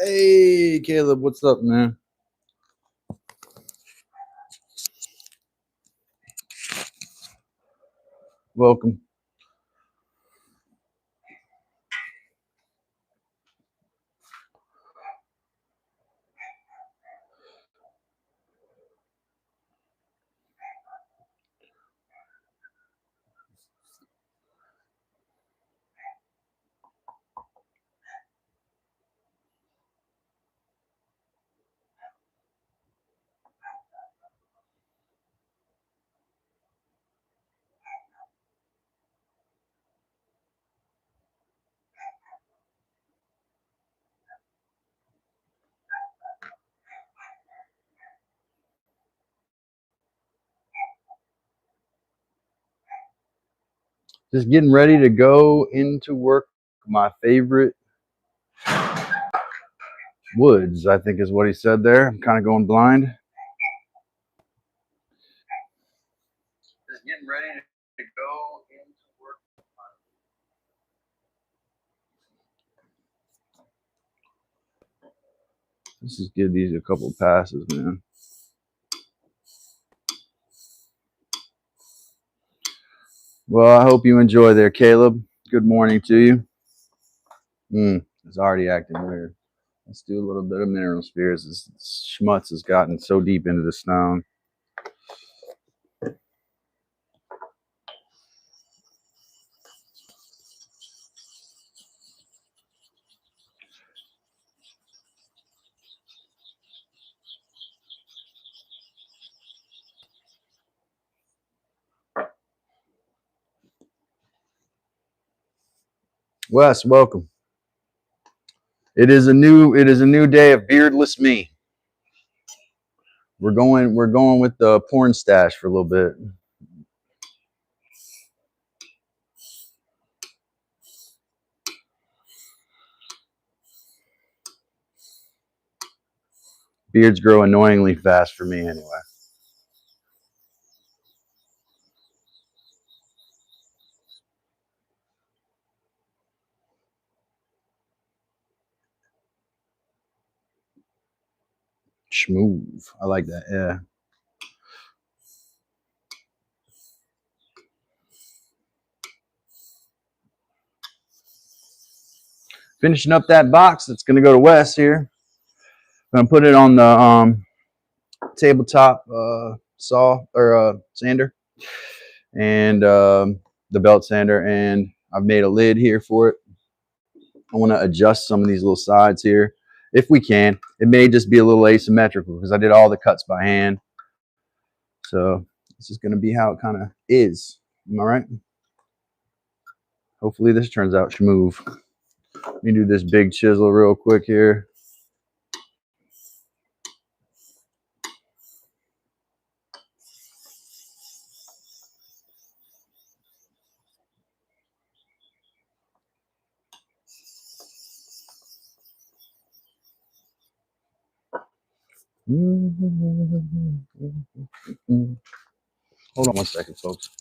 Hey, Caleb, what's up, man? Welcome. Just getting ready to go into work. My favorite woods, I think is what he said there. I'm kind of going blind. Just getting ready to go into work. Let's just give these a couple passes, man. Well, I hope you enjoy there, Caleb. Good morning to you. It's already acting weird. Let's do a little bit of mineral spheres. This schmutz has gotten so deep into the stone. Wes, welcome. It is a new day of beardless me. We're going with the porn stash for a little bit. Beards grow annoyingly fast for me anyway. Schmoove. I like that, yeah. Finishing up that box that's going to go to Wes here. I'm going to put it on the tabletop saw or sander and the belt sander, and I've made a lid here for it. I want to adjust some of these little sides here if we can. It may just be a little asymmetrical because I did all the cuts by hand. So this is going to be how it kind of is. Am I right? Hopefully this turns out smooth. Let me do this big chisel real quick here. Hold on one second, folks.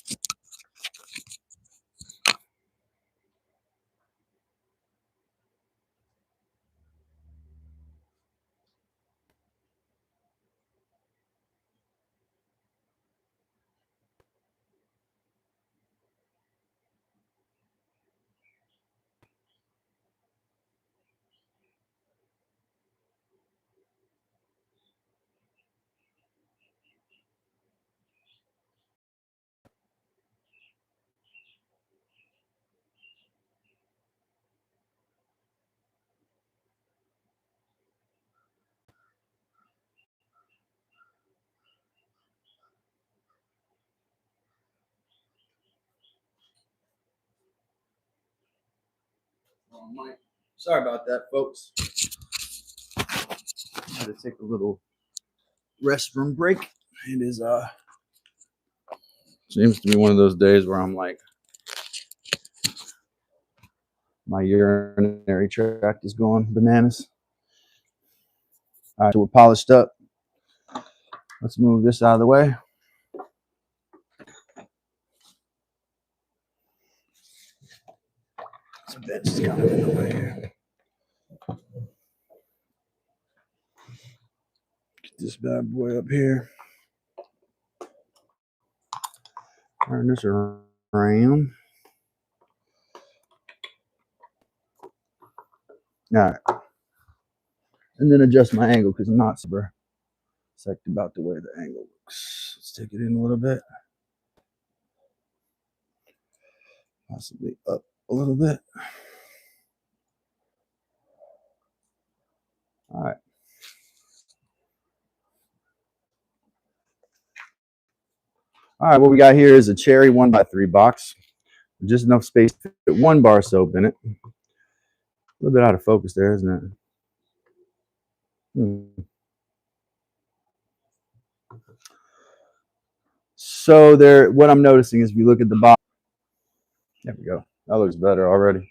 Sorry about that, folks. I had to take a little restroom break. It is seems to be one of those days where I'm like, my urinary tract is going bananas. All right, so we're polished up. Let's move this out of the way. This bench is kind of in the way here. this bad boy up here. Turn this around. All right. And then adjust my angle because I'm not super psyched about the way the angle looks. Let's take it in a little bit. Possibly up a little bit. All right. All right, what we got here is a cherry 1x3 box. Just enough space to fit one bar soap in it. A little bit out of focus there, isn't it? So there, what I'm noticing is if you look at the box, there we go. That looks better already.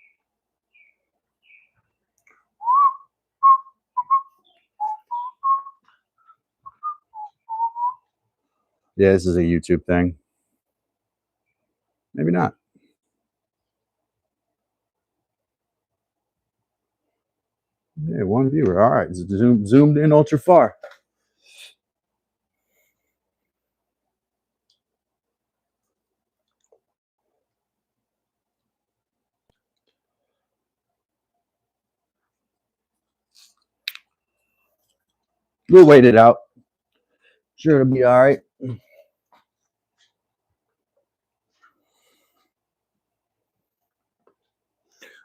Yeah, this is a YouTube thing. Maybe not. Yeah, one viewer. All right, zoomed in ultra far. We'll wait it out. Sure, it'll be all right.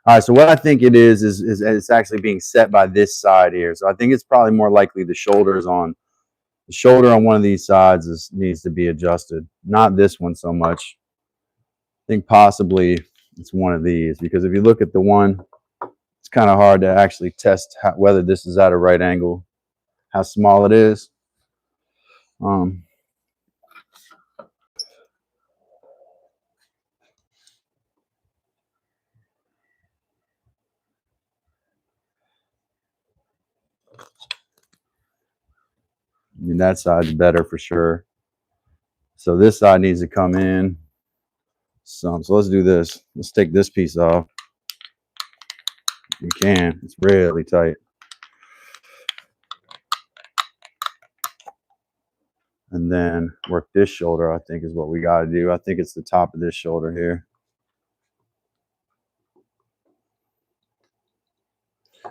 All right, so what I think it is it's actually being set by this side here. So I think it's probably more likely the shoulder on one of these sides needs to be adjusted. Not this one so much. I think possibly it's one of these because if you look at the one, it's kind of hard to actually test whether this is at a right angle, how small it is. I mean, that side's better for sure. So this side needs to come in some. So let's do this. Let's take this piece off. You can. It's really tight. And then work this shoulder, I think is what we got to do. I think it's the top of this shoulder here.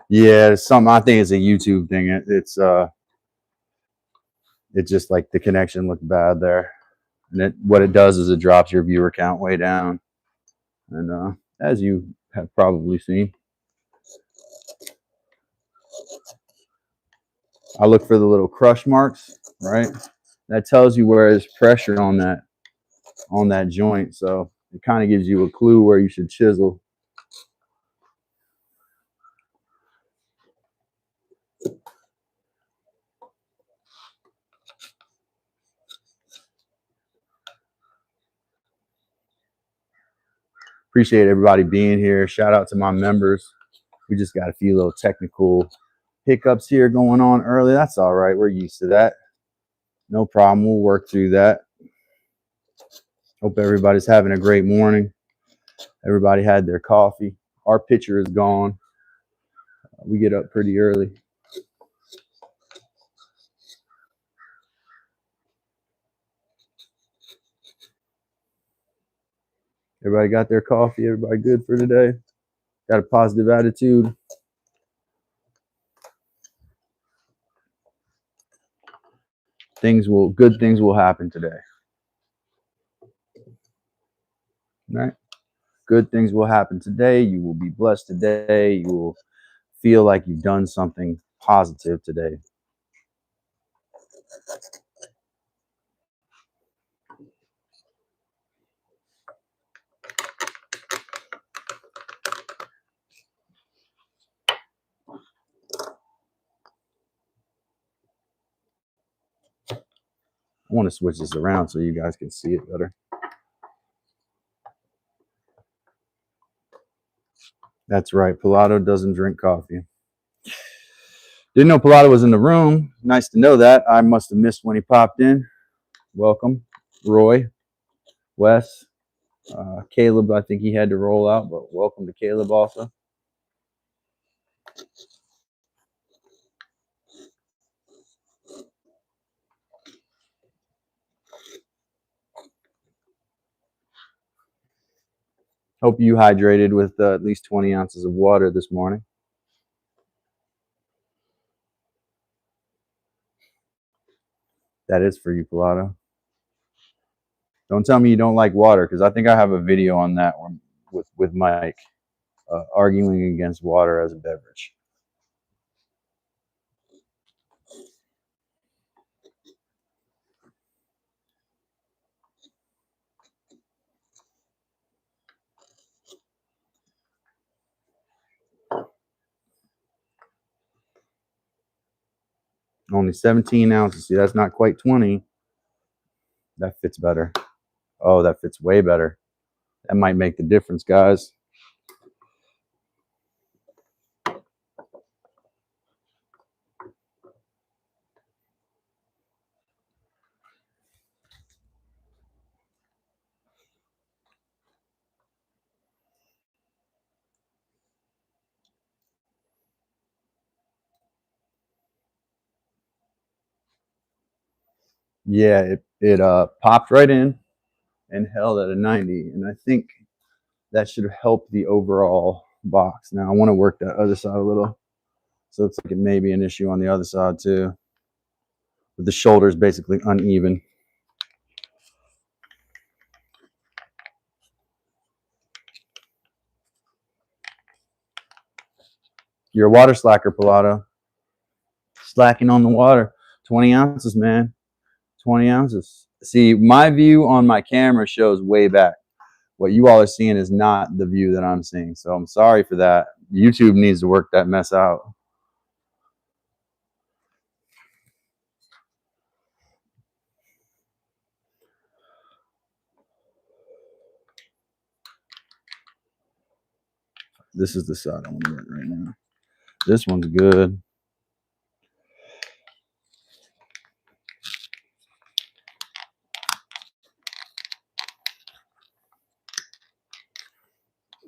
Yeah, it's something. I think it's a YouTube thing. It's just like the connection looked bad there. And what it does is it drops your viewer count way down. And as you have probably seen, I look for the little crush marks, right? That tells you where there's pressure on that joint. So it kind of gives you a clue where you should chisel. Appreciate everybody being here. Shout out to my members. We just got a few little technical hiccups here going on early. That's all right. We're used to that. No problem. We'll work through that. Hope everybody's having a great morning. Everybody had their coffee. Our pitcher is gone. We get up pretty early. Everybody got their coffee. Everybody good for today. Got a positive attitude. Good things will happen today. Right? Good things will happen today. You will be blessed today. You will feel like you've done something positive today. I want to switch this around so you guys can see it better. That's right. Pilato doesn't drink coffee. Didn't know Pilato was in the room. Nice to know that. I must have missed when he popped in. Welcome, Roy, Wes, Caleb. I think he had to roll out, but welcome to Caleb also. Hope you hydrated with at least 20 ounces of water this morning. That is for you, Pilato. Don't tell me you don't like water, because I think I have a video on that one with Mike arguing against water as a beverage. Only 17 ounces. See, that's not quite 20. That fits better. Oh, that fits way better. That might make the difference, guys. Yeah, it popped right in and held at a 90, and I think that should help the overall box. Now I want to work that other side a little, so it looks like it may be an issue on the other side too. But the shoulder is basically uneven. You're a water slacker, Pilato. Slacking on the water. 20 ounces, man. 20 ounces. See, my view on my camera shows way back. What you all are seeing is not the view that I'm seeing. So I'm sorry for that. YouTube needs to work that mess out. This is the side I want to work right now. This one's good.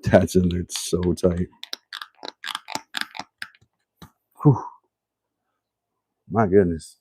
That's in there. It's so tight. Whew. My goodness.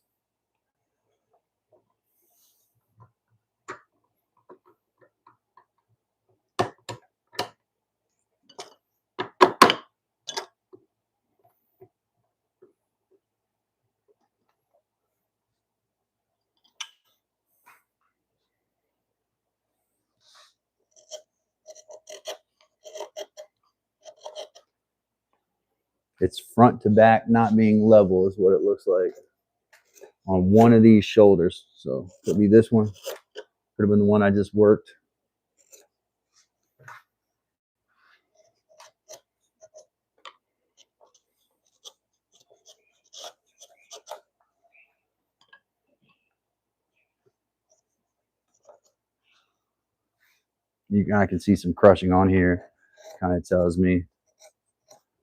It's front to back not being level is what it looks like on one of these shoulders. So could be this one. Could have been the one I just worked. I can see some crushing on here. Kind of tells me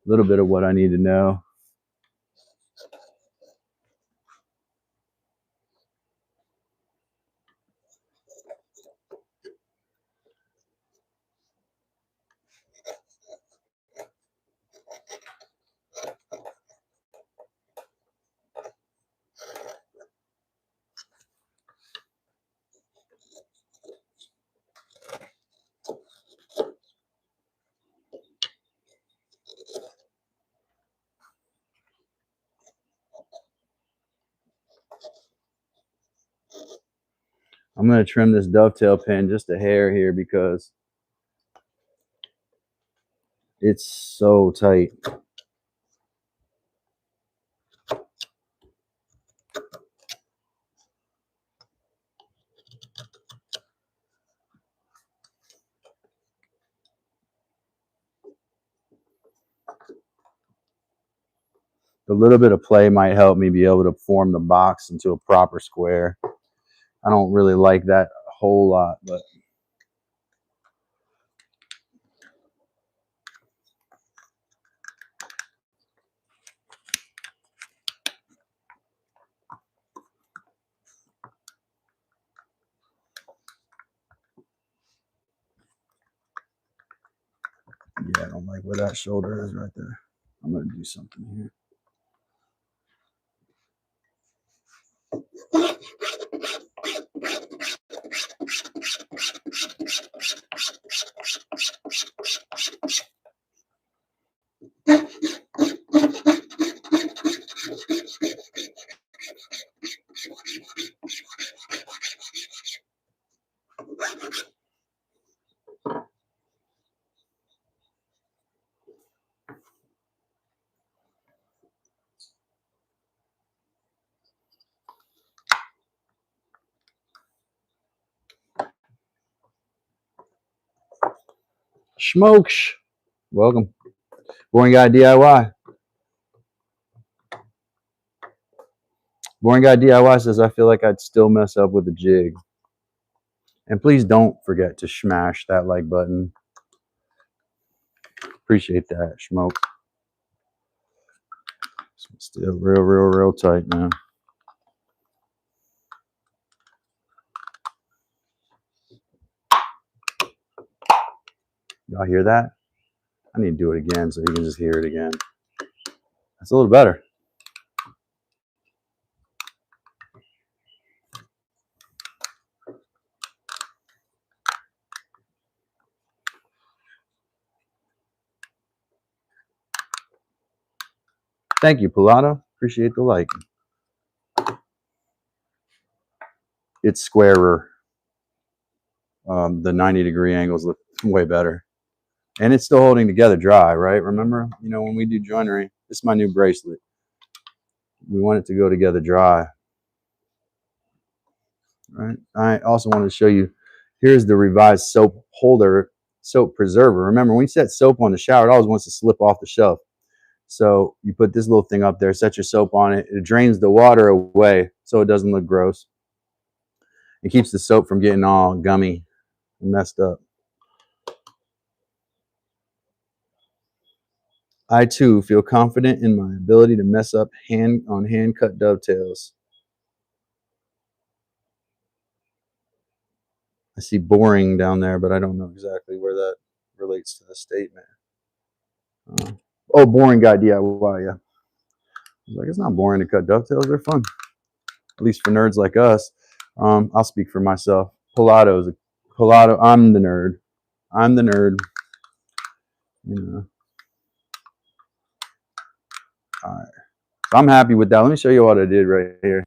a little bit of what I need to know. I'm going to trim this dovetail pin just a hair here because it's so tight. A little bit of play might help me be able to form the box into a proper square. I don't really like that a whole lot, but yeah, I don't like where that shoulder is right there. I'm going to do something here. Smokes. Welcome. Boring Guy DIY. Boring Guy DIY says, I feel like I'd still mess up with the jig. And please don't forget to smash that like button. Appreciate that, Smoke. Still real tight, man. Y'all hear that? I need to do it again so you can just hear it again. That's a little better. Thank you, Pilato. Appreciate the like. It's squarer. The 90-degree angles look way better. And it's still holding together dry, right? Remember, you know, when we do joinery, this is my new bracelet. We want it to go together dry. Right. I also wanted to show you, here's the revised soap holder, soap preserver. Remember, when you set soap on the shower, it always wants to slip off the shelf. So you put this little thing up there, set your soap on it. It drains the water away so it doesn't look gross. It keeps the soap from getting all gummy and messed up. I too feel confident in my ability to mess up hand cut dovetails. I see boring down there, but I don't know exactly where that relates to the statement. Oh, boring guy DIY, yeah. I was like, it's not boring to cut dovetails. They're fun, at least for nerds like us. I'll speak for myself. Pilato. I'm the nerd. I'm the nerd. You know. All right. So I'm happy with that. Let me show you what I did right here.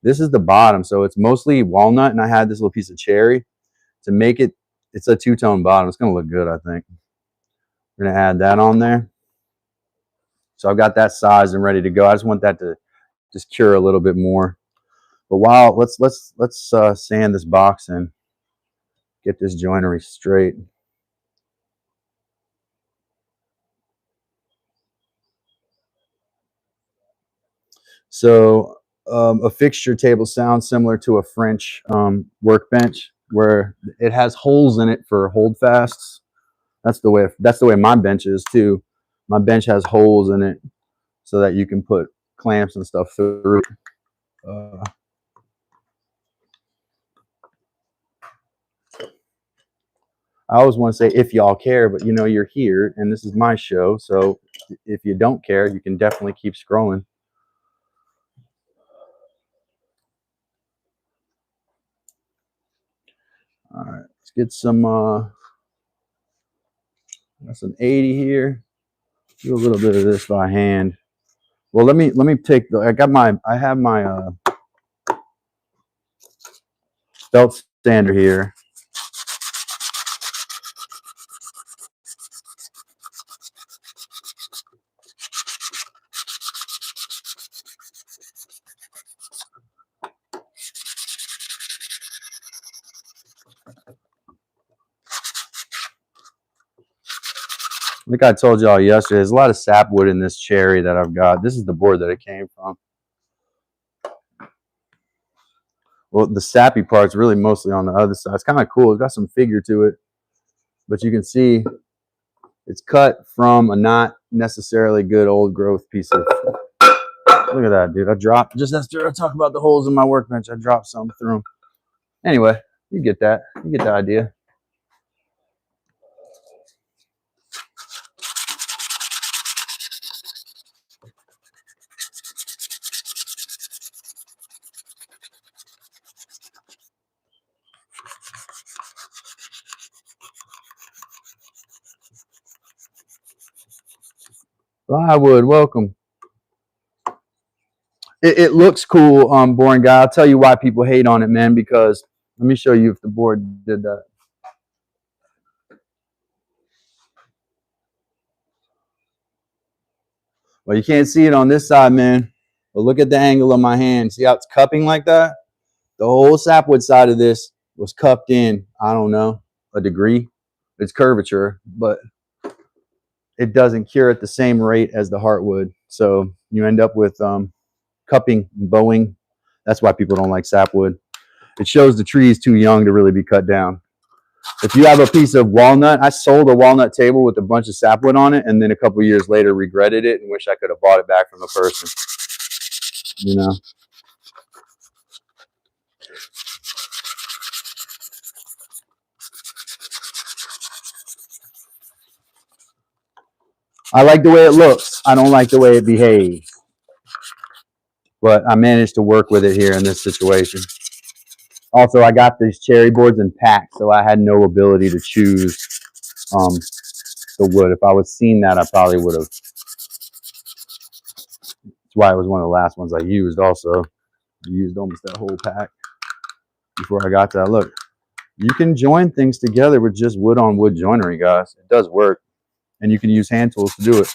This is the bottom, so it's mostly walnut, and I had this little piece of cherry to make it. It's a two-tone bottom. It's gonna look good, I think. We're gonna add that on there. So I've got that size and ready to go. I just want that to just cure a little bit more. But while let's sand this box and get this joinery straight. So a fixture table sounds similar to a French workbench where it has holes in it for holdfasts. That's the way my bench is too. My bench has holes in it so that you can put clamps and stuff through. I always want to say if y'all care, but you know you're here and this is my show, so if you don't care, you can definitely keep scrolling. All right, let's get some. That's an 80 here. Do a little bit of this by hand. Well, let me take the. I have my belt sander here. I think I told y'all yesterday, there's a lot of sapwood in this cherry that I've got. This is the board that it came from. Well, the sappy part's really mostly on the other side. It's kind of cool. It's got some figure to it. But you can see it's cut from a not necessarily good old growth piece of. Look at that, dude. I dropped, just after I talk about the holes in my workbench, I dropped some through them. Anyway, you get that. You get the idea. Plywood, welcome. It looks cool, boring guy. I'll tell you why people hate on it, man, because Let me show you if the board did that. Well, you can't see it on this side, man. But look at the angle of my hand. See how it's cupping like that? The whole sapwood side of this was cupped in, I don't know, a degree. It's curvature, but it doesn't cure at the same rate as the heartwood. So you end up with cupping, bowing. That's why people don't like sapwood. It shows the tree is too young to really be cut down. If you have a piece of walnut, I sold a walnut table with a bunch of sapwood on it, and then a couple years later regretted it and wish I could have bought it back from the person. You know. I like the way it looks. I don't like the way it behaves. But I managed to work with it here in this situation. Also, I got these cherry boards in packs, so I had no ability to choose the wood. If I was seeing that, I probably would have. That's why it was one of the last ones I used also. I used almost that whole pack before I got to that. Look, you can join things together with just wood on wood joinery, guys. It does work. And you can use hand tools to do it.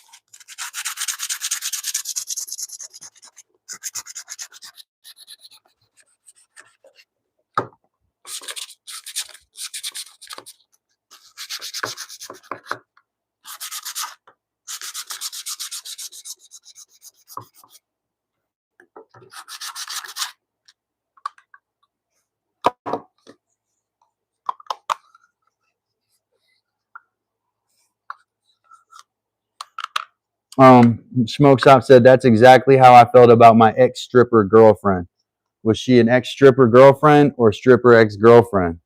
Smoke Shop said that's exactly how I felt about my ex-stripper girlfriend. Was she an ex-stripper girlfriend or stripper ex-girlfriend?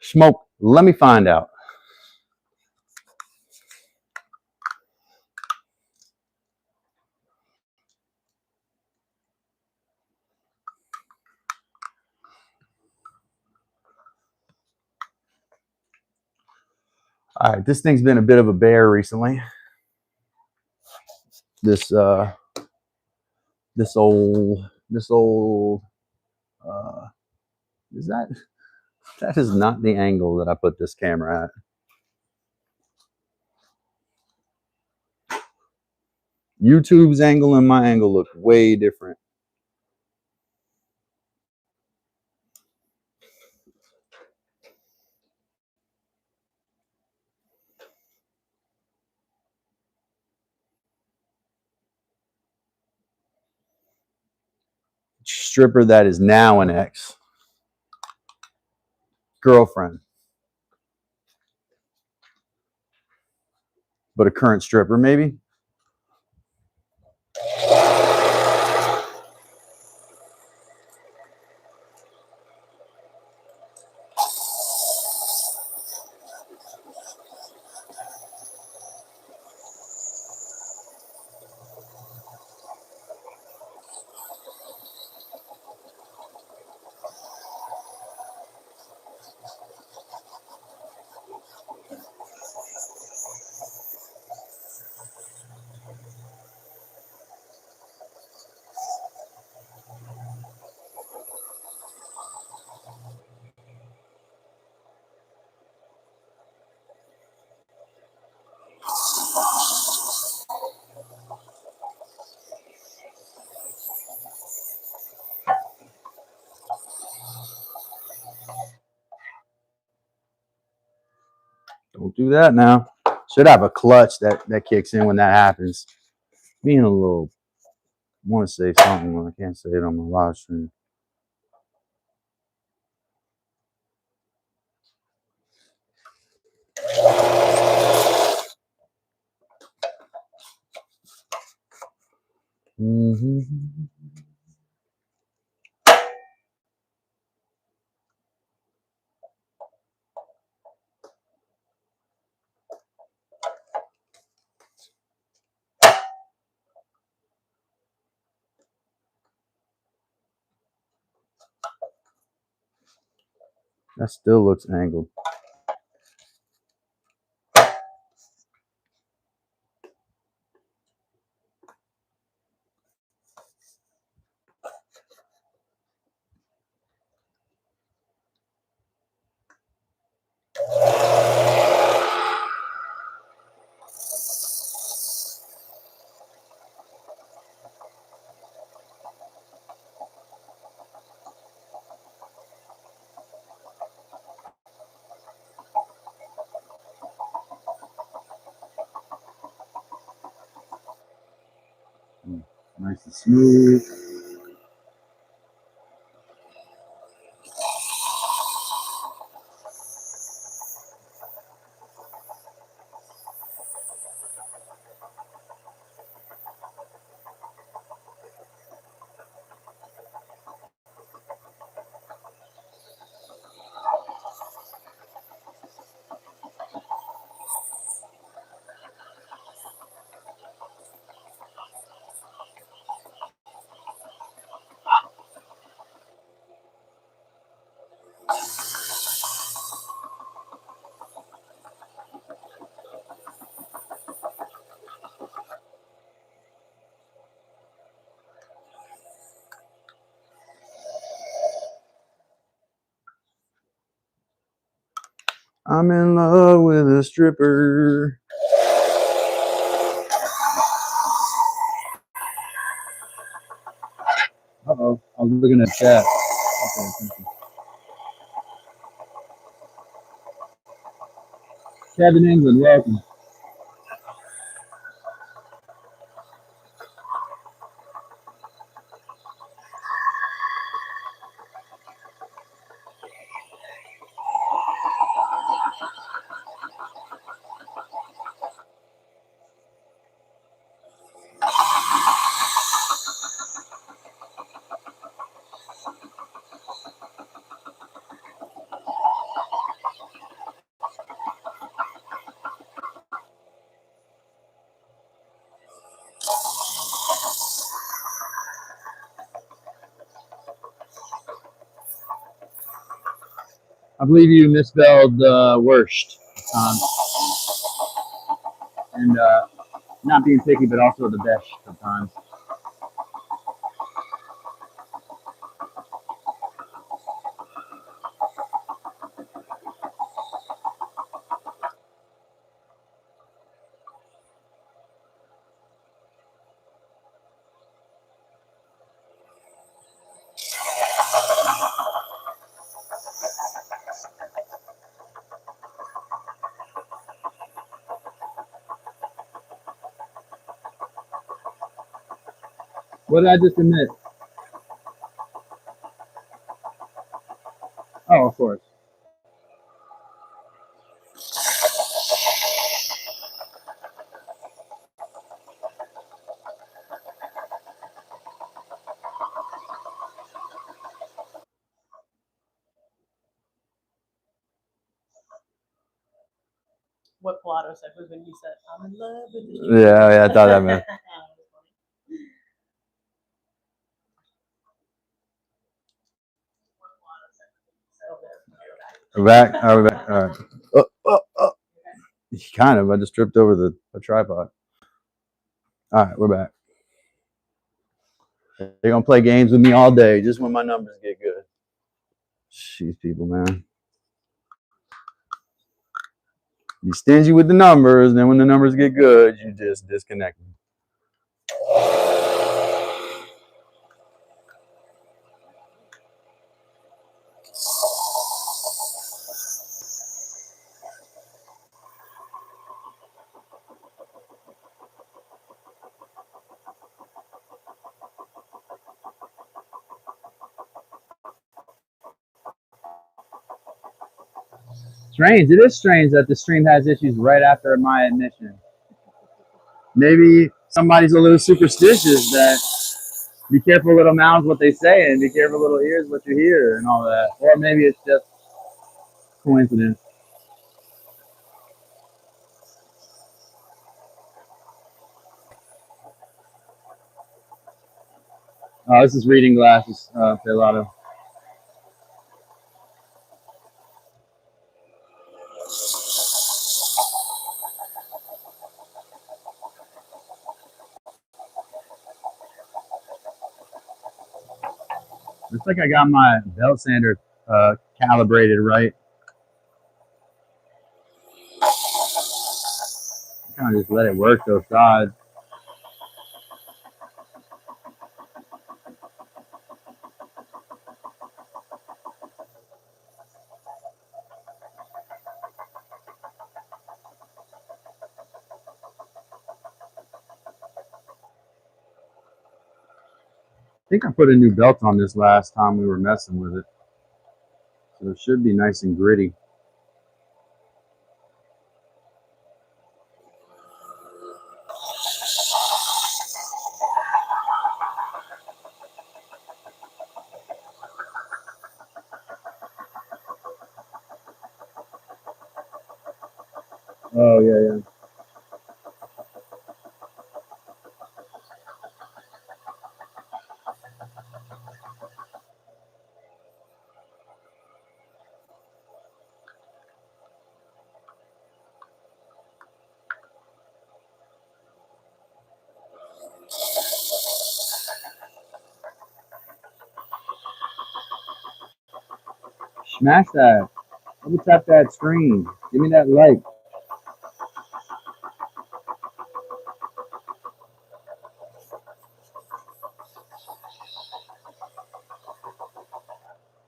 Smoke, let me find out. All right, this thing's been a bit of a bear recently. This old is that is not the angle that I put this camera at. YouTube's angle and my angle look way different. Stripper that is now an ex girlfriend, but a current stripper maybe. Don't do that now. Should have a clutch that kicks in when that happens. Being a little, I want to say something when I can't say it on my live stream. That still looks angled. Nice and smooth. I'm in love with a stripper. Uh-oh, I was looking at the chat. Okay, Kevin England, welcome. I believe you misspelled worst. And not being picky, but also the best sometimes. What did I just admit? Oh, of course. What Pilato said was when you said, I'm in love with this. Yeah, I thought that meant. We're back. All right, we're back. All right. Oh. Kind of. I just tripped over the tripod. All right, we're back. They're gonna play games with me all day, just when my numbers get good. These people, man. You stingy with the numbers, then when the numbers get good, you just disconnect them. Strange. It is strange that the stream has issues right after my admission. Maybe somebody's a little superstitious that be careful little mouths what they say and be careful little ears what you hear and all that. Or maybe it's just coincidence. Oh, this is reading glasses, Pilato. Looks like I got my belt sander calibrated right. Kind of just let it work those sides. think I put a new belt on this last time we were messing with it. So it should be nice and gritty. Oh, yeah, yeah. Smash that. Let me tap that screen. Give me that like.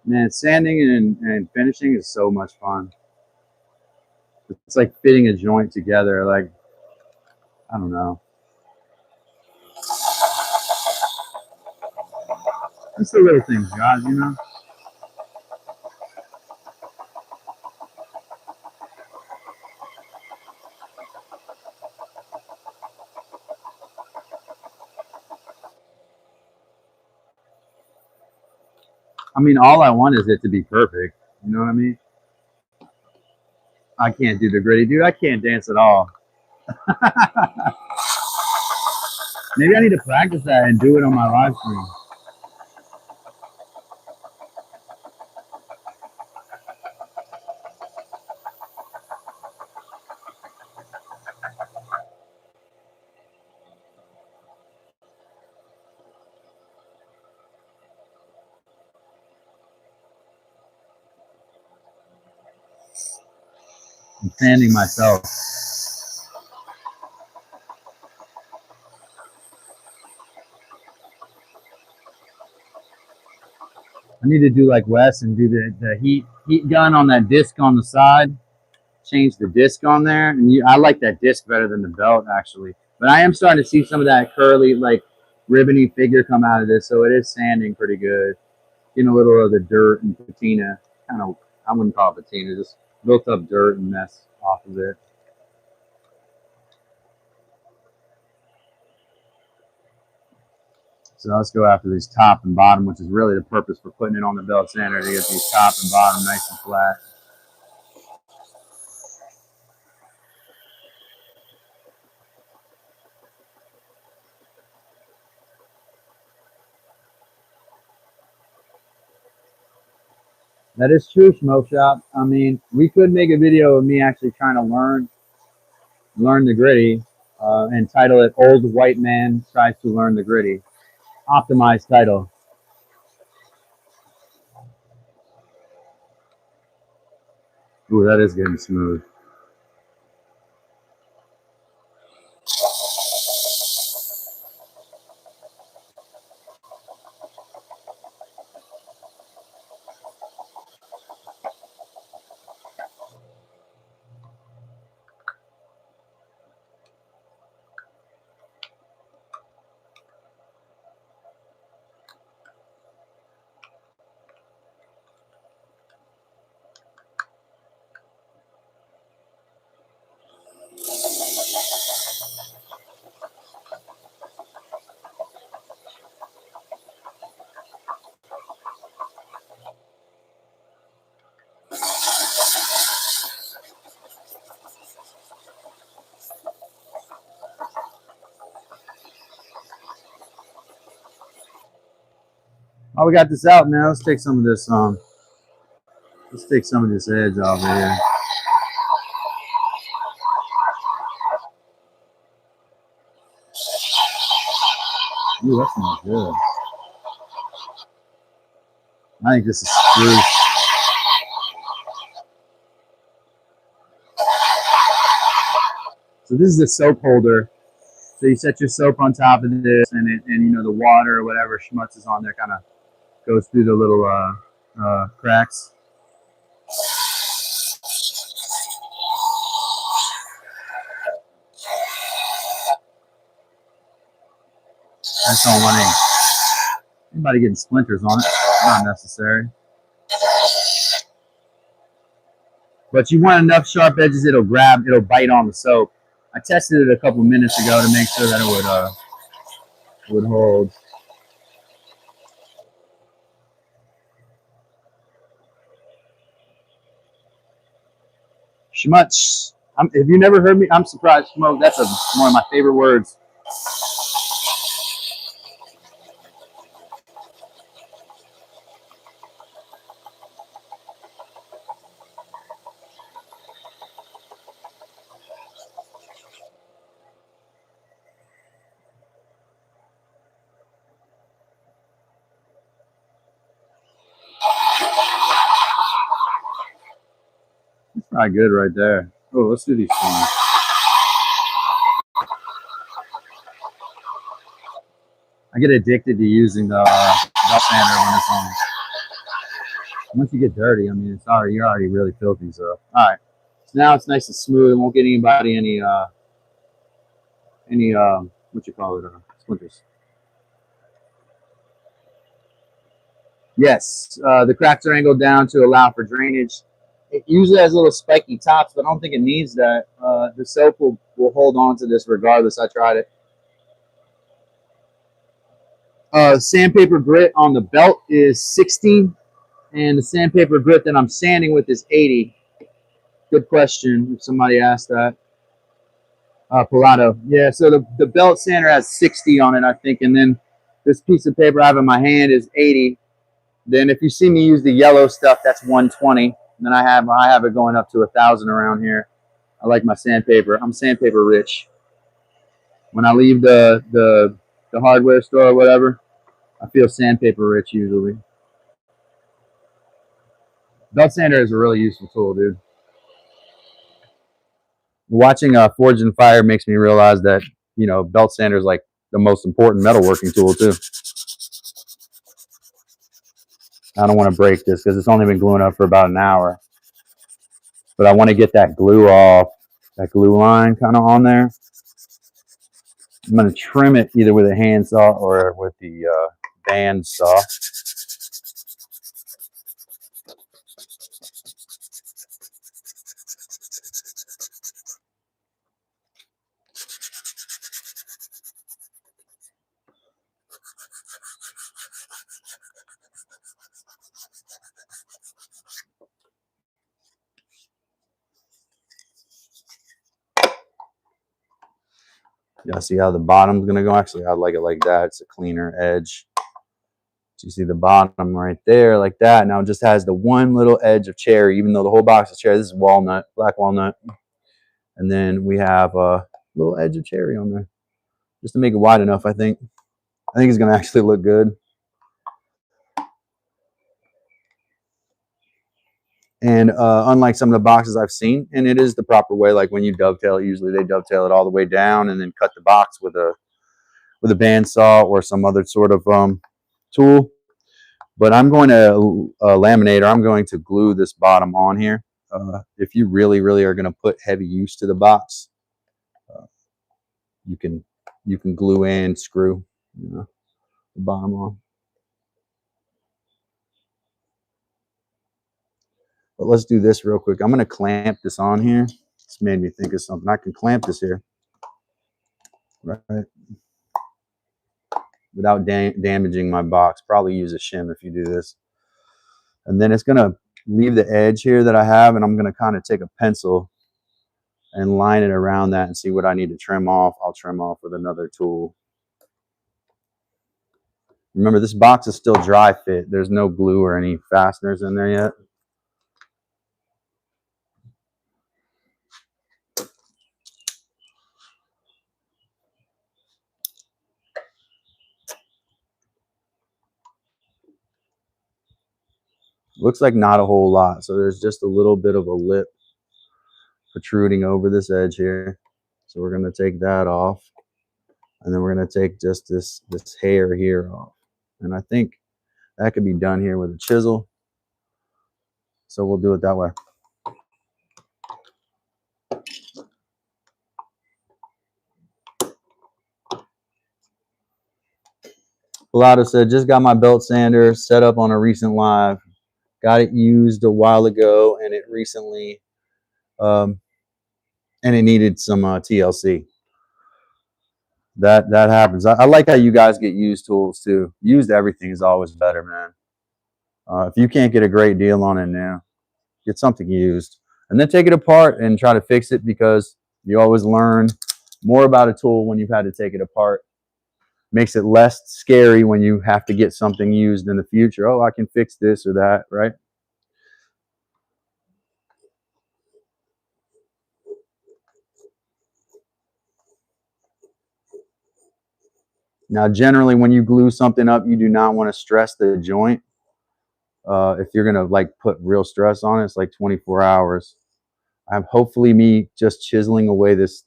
Man, sanding and finishing is so much fun. It's like fitting a joint together. Like, I don't know. Just the little things, guys, you know? I mean, all I want is it to be perfect. You know what I mean? I can't do the gritty, dude. I can't dance at all. Maybe I need to practice that and do it on my live stream. I'm sanding myself. I need to do like Wes and do the heat gun on that disc on the side. Change the disc on there, and I like that disc better than the belt actually. But I am starting to see some of that curly, like ribbony figure come out of this, so it is sanding pretty good. Getting a little of the dirt and patina, kind of. I wouldn't call it patina, just built up dirt and mess off of it. So let's go after these top and bottom, which is really the purpose for putting it on the belt sander, to get these top and bottom nice and flat. That is true, Smoke Shop. I mean, we could make a video of me actually trying to learn the gritty, and title it "Old White Man Tries to Learn the Gritty." Optimized title. Ooh, that is getting smooth. Oh, we got this out, man. Let's take some of this. Let's take some of this edge off of here. Ooh, that smells good. I think this is spruce. So this is a soap holder. So you set your soap on top of this, and you know the water or whatever schmutz is on there kind of goes through the little cracks. That's on 1/8. Anybody getting splinters on it? Not necessary. But you want enough sharp edges, it'll bite on the soap. I tested it a couple minutes ago to make sure that it would hold. Schmutz. If you never heard me, I'm surprised. Smoke. That's one of my favorite words. It's probably good right there. Oh, let's do these things. I get addicted to using the belt sander when it's on. Once you get dirty, I mean, you're already really filthy. So, all right. So now it's nice and smooth. It won't get anybody any what you call it, splinters. Yes, the cracks are angled down to allow for drainage. It usually has little spiky tops, but I don't think it needs that. The soap will hold on to this regardless. I tried it. Sandpaper grit on the belt is 60, and the sandpaper grit that I'm sanding with is 80. Good question if somebody asked that. Pilato. Yeah, so the belt sander has 60 on it, I think, and then this piece of paper I have in my hand is 80. Then if you see me use the yellow stuff, that's 120. And then I have it going up to 1,000 around here. I like my sandpaper. I'm sandpaper rich. When I leave the hardware store or whatever, I feel sandpaper rich usually. Belt sander is a really useful tool, dude. Watching Forge and Fire makes me realize that, you know, belt sander is like the most important metalworking tool too. I don't want to break this because it's only been gluing up for about an hour. But I want to get that glue off, that glue line kind of on there. I'm going to trim it either with a hand saw or with the band saw. Y'all see how the bottom's going to go? Actually, I like it like that. It's a cleaner edge. So you see the bottom right there like that. Now it just has the one little edge of cherry, even though the whole box is cherry. This is walnut, black walnut. And then we have a little edge of cherry on there just to make it wide enough, I think. I think it's going to actually look good. And unlike some of the boxes I've seen, and it is the proper way, like when you dovetail, usually they dovetail it all the way down and then cut the box with a bandsaw or some other sort of tool. But I'm going to laminate, or I'm going to glue this bottom on here. If you really, really are going to put heavy use to the box, you can glue and screw, you know, the bottom on. But let's do this real quick. I'm going to clamp this on here. This made me think of something. I can clamp this here, right? Without damaging my box. Probably use a shim if you do this. And then it's going to leave the edge here that I have, and I'm going to kind of take a pencil and line it around that and see what I need to trim off. I'll trim off with another tool. Remember, this box is still dry fit. There's no glue or any fasteners in there yet. Looks like not a whole lot. So there's just a little bit of a lip protruding over this edge here. So we're going to take that off. And then we're going to take just this hair here off. And I think that could be done here with a chisel. So we'll do it that way. Pilato said, just got my belt sander set up on a recent live. Got it used a while ago, and it recently, and it needed some TLC. That happens. I like how you guys get used tools too. Used everything is always better, man. If you can't get a great deal on it now, get something used, and then take it apart and try to fix it, because you always learn more about a tool when you've had to take it apart. Makes it less scary when you have to get something used in the future. Oh, I can fix this or that, right? Now, generally, when you glue something up, you do not want to stress the joint. If you're gonna like put real stress on it, it's like 24 hours. Hopefully me just chiseling away this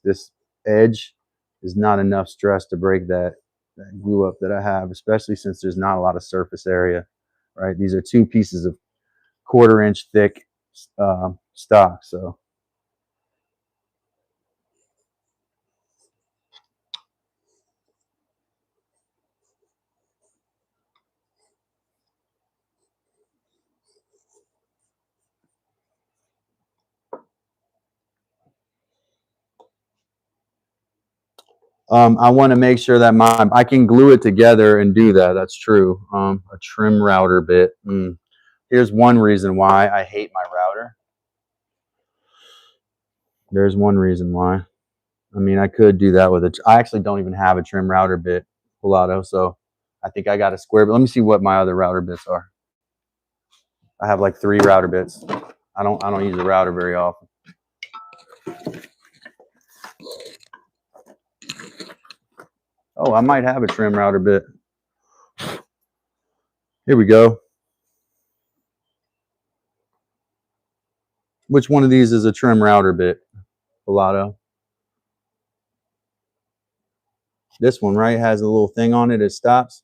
edge is not enough stress to break that glue up that I have, especially since there's not a lot of surface area, right? These are 2 pieces of 1/4 inch thick stock, so. I want to make sure that I can glue it together and do that. That's true. A trim router bit. Here's one reason why I hate my router. There's one reason why. I mean, I could do that with it. I actually don't even have a trim router bit, Pilato, so I think I got a square. But let me see what my other router bits are. I have like 3 router bits. I don't use a router very often. Oh, I might have a trim router bit. Here we go. Which one of these is a trim router bit, Pilato? This one, right, has a little thing on it. It stops.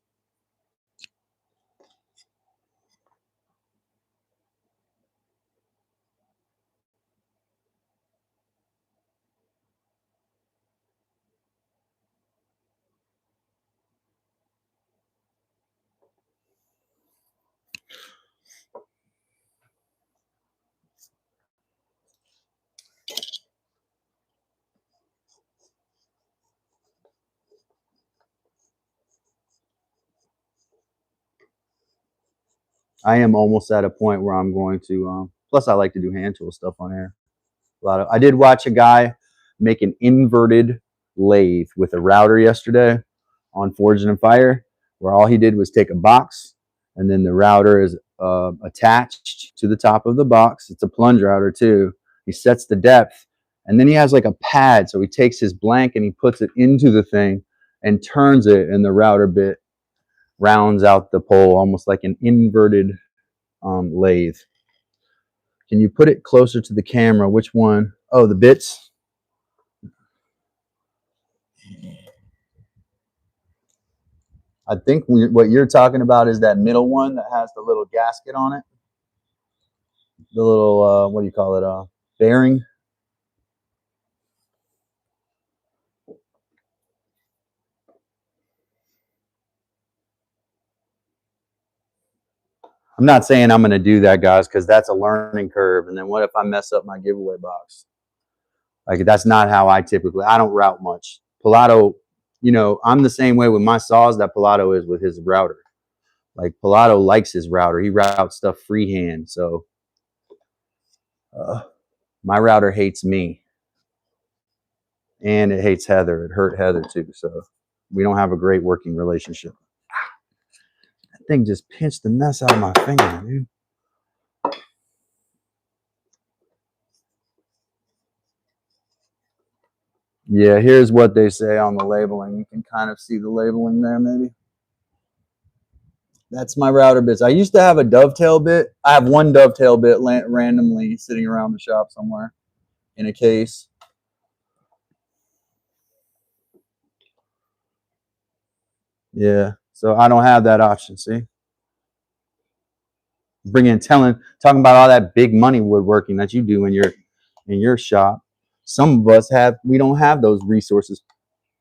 I am almost at a point where I'm going to. Plus, I like to do hand tool stuff on here. I did watch a guy make an inverted lathe with a router yesterday on Forged and Fire, where all he did was take a box, and then the router is attached to the top of the box. It's a plunge router too. He sets the depth, and then he has like a pad. So he takes his blank and he puts it into the thing and turns it, and the router bit rounds out the pole, almost like an inverted lathe. Can you put it closer to the camera? Which one? Oh, the bits. I think what you're talking about is that middle one that has the little gasket on it. The little, what do you call it? Bearing. I'm not saying I'm going to do that, guys, because that's a learning curve. And then what if I mess up my giveaway box? Like, that's not how I don't route much. Pilato, I'm the same way with my saws that Pilato is with his router. Like, Pilato likes his router. He routes stuff freehand. So my router hates me. And it hates Heather. It hurt Heather too. So we don't have a great working relationship. That thing just pinched the mess out of my finger, dude. Yeah, here's what they say on the labeling. You can kind of see the labeling there, maybe. That's my router bits. I used to have a dovetail bit. I have one dovetail bit randomly sitting around the shop somewhere in a case. Yeah, so I don't have that option, see? Talking about all that big money woodworking that you do in your shop. Some of us we don't have those resources,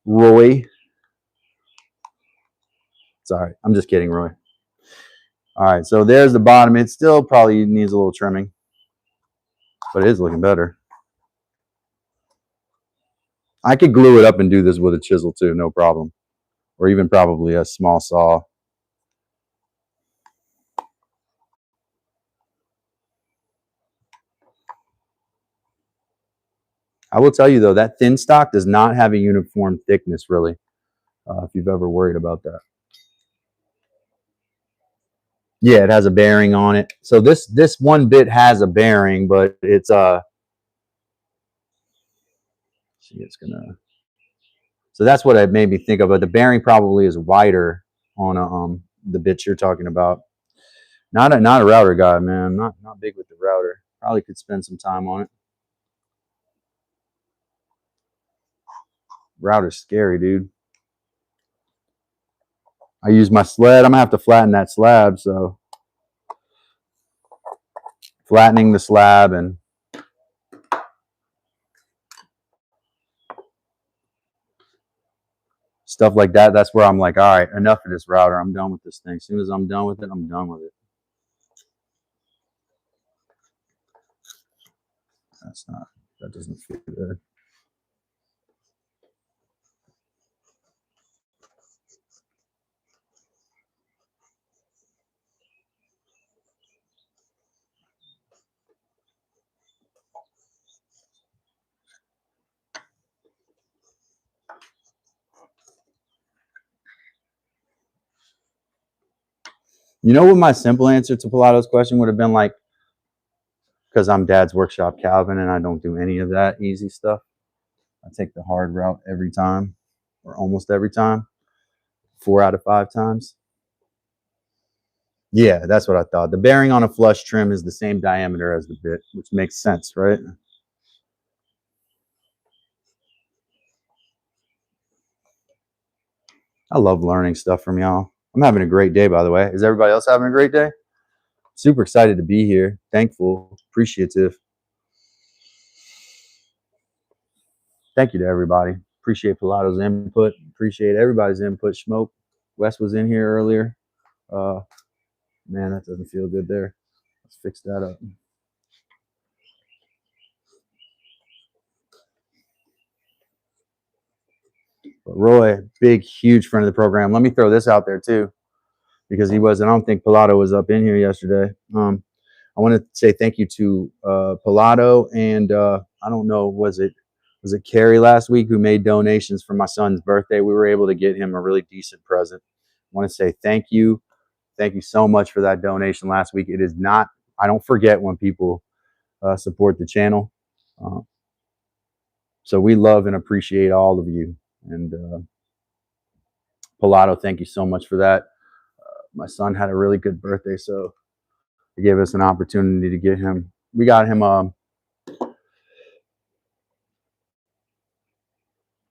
Roy. Sorry, I'm just kidding, Roy. All right, so there's the bottom. It still probably needs a little trimming, but it is looking better. I could glue it up and do this with a chisel too, no problem. Or even probably a small saw. I will tell you though, that thin stock does not have a uniform thickness really, if you've ever worried about that. Yeah, it has a bearing on it. So this one bit has a bearing, but it's see, it's gonna. So that's what it made me think of. But the bearing probably is wider on the bits you're talking about. Not a router guy, man. Not big with the router. Probably could spend some time on it. Router's scary, dude. I use my sled. I'm gonna have to flatten that slab, so flattening the slab and stuff like that. That's where I'm like, all right, enough of this router. I'm done with this thing. As soon as I'm done with it, I'm done with it. That doesn't feel good. You know what my simple answer to Pilato's question would have been like, because I'm Dad's workshop Calvin and I don't do any of that easy stuff. I take the hard route every time, or almost every time, 4 out of 5 times. Yeah, that's what I thought. The bearing on a flush trim is the same diameter as the bit, which makes sense, right? I love learning stuff from y'all. I'm having a great day, by the way. Is everybody else having a great day? Super excited to be here. Thankful, appreciative. Thank you to everybody. Appreciate Pilato's input. Appreciate everybody's input. Smoke. Wes was in here earlier. Man, that doesn't feel good there. Let's fix that up. But Roy, big, huge friend of the program. Let me throw this out there too, because he wasn't. I don't think Pilato was up in here yesterday. I want to say thank you to Pilato and I don't know, was it Carrie last week who made donations for my son's birthday? We were able to get him a really decent present. I want to say thank you. Thank you so much for that donation last week. It is not, I don't forget when people support the channel. So we love and appreciate all of you. And Pilato, thank you so much for that. My son had a really good birthday, so it gave us an opportunity to get him. We got him.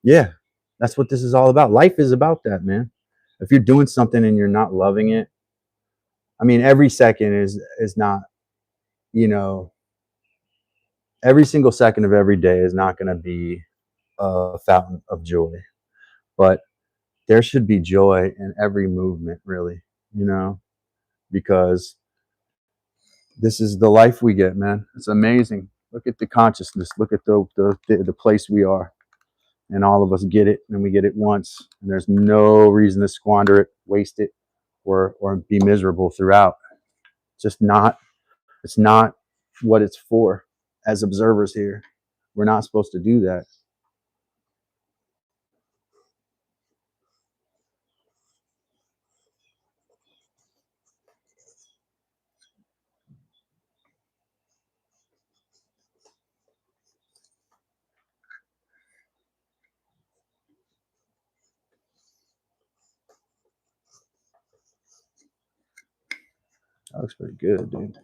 Yeah, that's what this is all about. Life is about that, man. If you're doing something and you're not loving it, I mean, every second is not, you know, every single second of every day is not going to be a fountain of joy, but there should be joy in every movement, really, you know, because this is the life we get, man. It's amazing. Look at the consciousness. Look at the place we are. And all of us get it, and we get it once. And there's no reason to squander it, waste it, or be miserable throughout. Just not, it's not what it's for. As observers here, we're not supposed to do that. That looks pretty good, dude.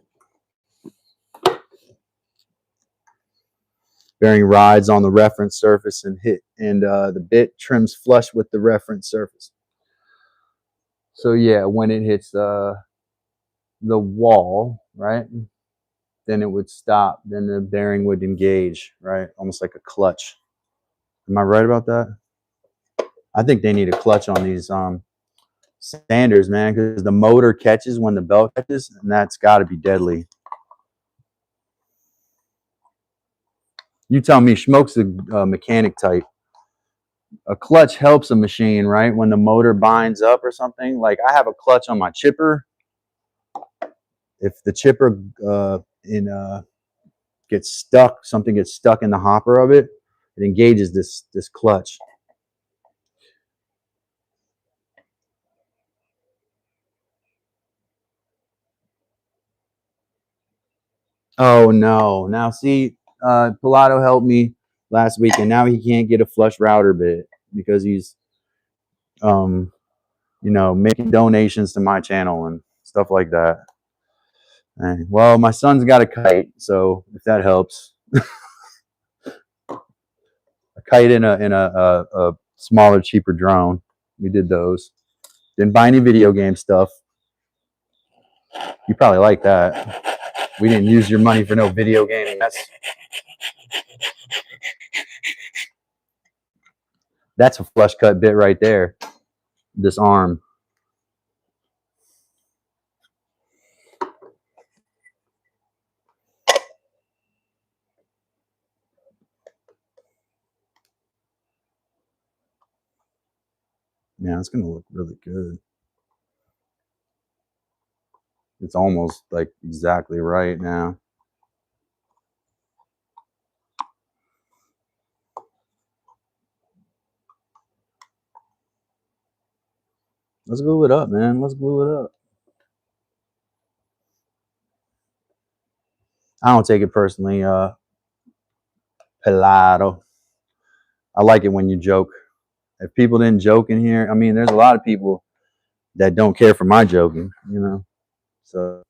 Bearing rides on the reference surface and the bit trims flush with the reference surface. So yeah, when it hits the wall, right, then it would stop. Then the bearing would engage, right, almost like a clutch. Am I right about that? I think they need a clutch on these sanders, man, because the motor catches when the belt catches, and that's got to be deadly. You tell me, Schmoke's a mechanic type. A clutch helps a machine, right? When the motor binds up or something. Like I have a clutch on my chipper. If the chipper gets stuck, something gets stuck in the hopper of it, it engages this clutch. Oh no! Now see, Pilato helped me last week, and now he can't get a flush router bit because he's, making donations to my channel and stuff like that. And, well, my son's got a kite, so if that helps, a kite and a smaller, cheaper drone. We did those. Didn't buy any video game stuff. You probably like that. We didn't use your money for no video gaming. That's a flush cut bit right there. This arm. Yeah, it's gonna look really good. It's almost like exactly right now. Let's glue it up, man. Let's glue it up. I don't take it personally, Pilato. I like it when you joke. If people didn't joke in here, I mean, there's a lot of people that don't care for my joking, So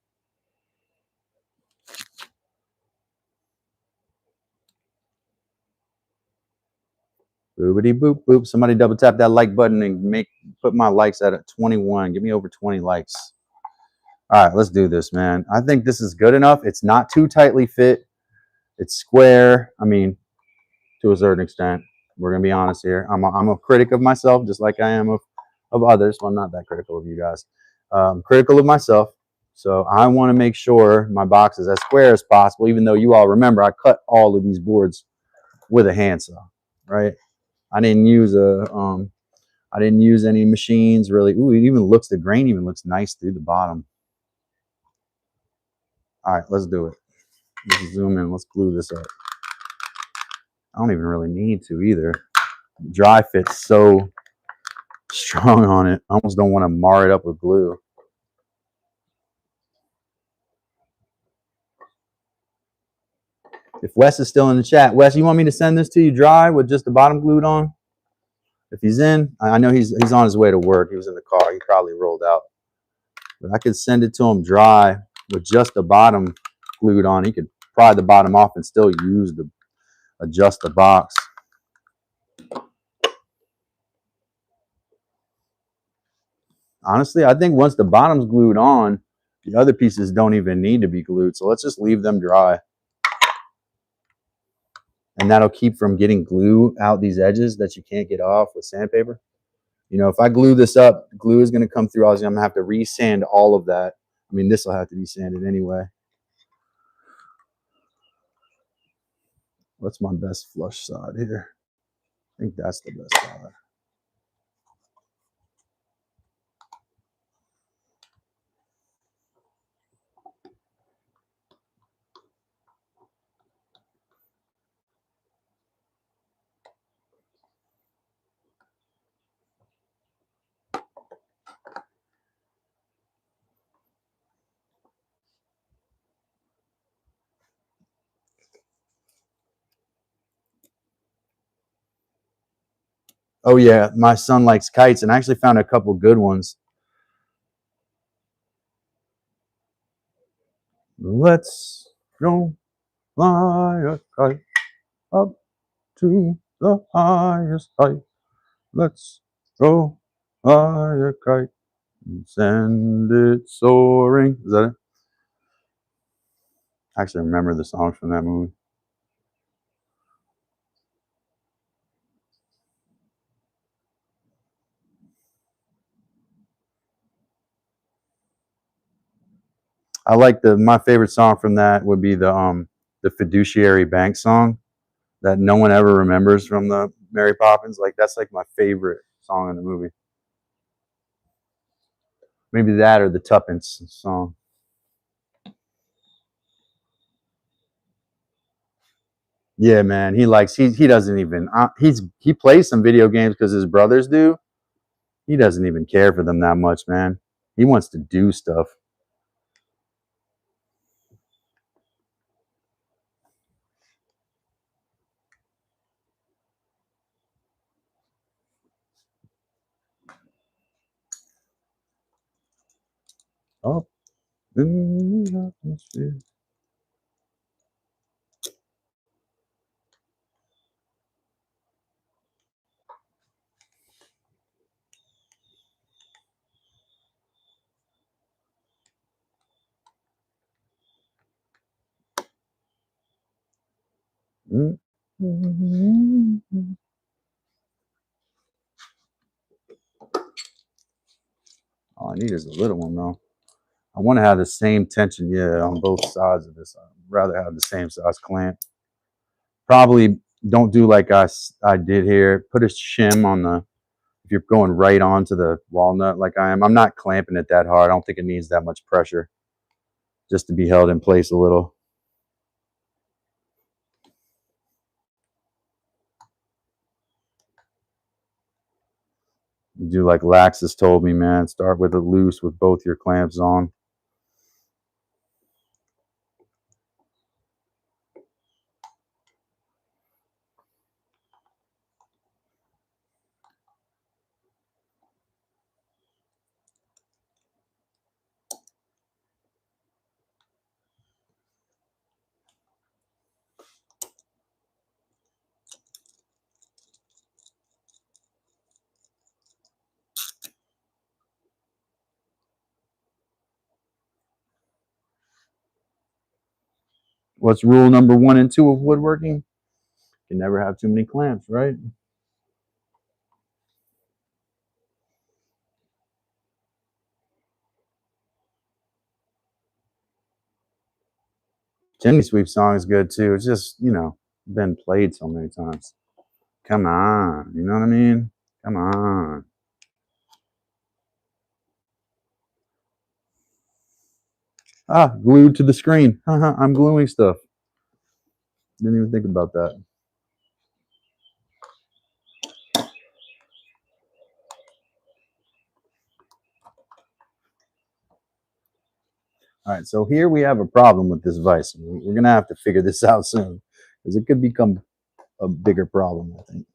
boopity boop boop. Somebody double tap that like button and put my likes at 21. Give me over 20 likes. All right, let's do this, man. I think this is good enough. It's not too tightly fit. It's square. I mean, to a certain extent. We're gonna be honest here. I'm a critic of myself, just like I am of others. Well, I'm not that critical of you guys. I'm critical of myself. So I want to make sure my box is as square as possible, even though you all remember I cut all of these boards with a handsaw, right? I didn't use any machines really. Ooh, the grain even looks nice through the bottom. All right, let's do it. Let's zoom in. Let's glue this up. I don't even really need to either. Dry fit's so strong on it. I almost don't want to mar it up with glue. If Wes is still in the chat, Wes, you want me to send this to you dry with just the bottom glued on? If he's in, I know he's on his way to work. He was in the car. He probably rolled out. But I could send it to him dry with just the bottom glued on. He could pry the bottom off and still adjust the box. Honestly, I think once the bottom's glued on, the other pieces don't even need to be glued. So let's just leave them dry. And that'll keep from getting glue out these edges that you can't get off with sandpaper. If I glue this up, glue is going to come through. I'm going to have to resand all of that. I mean, this will have to be sanded anyway. What's my best flush side here? I think that's the best side. Oh yeah, my son likes kites, and I actually found a couple good ones. Let's go fly a kite up to the highest height. Let's go fly a kite and send it soaring. Is that it? I actually remember the song from that movie. I like my favorite song from that would be the Fiduciary Bank song that no one ever remembers from the Mary Poppins. Like that's like my favorite song in the movie. Maybe that or the Tuppence song. Yeah, man. He doesn't even he plays some video games because his brothers do. He doesn't even care for them that much, man. He wants to do stuff. Oh, in the atmosphere. All I need is a little one though. I want to have the same tension, yeah, on both sides of this. I'd rather have the same size clamp. Probably don't do like I did here. Put a shim on the, if you're going right onto the walnut like I am. I'm not clamping it that hard. I don't think it needs that much pressure, just to be held in place a little. You do like Laxus told me, man. Start with it loose with both your clamps on. What's rule number 1 and 2 of woodworking? You can never have too many clamps, right? Chimney Sweep song is good too. It's just, been played so many times. Come on, you know what I mean? Come on. Ah, glued to the screen. I'm gluing stuff. Didn't even think about that. All right, so here we have a problem with this vise. We're gonna have to figure this out soon because it could become a bigger problem, I think.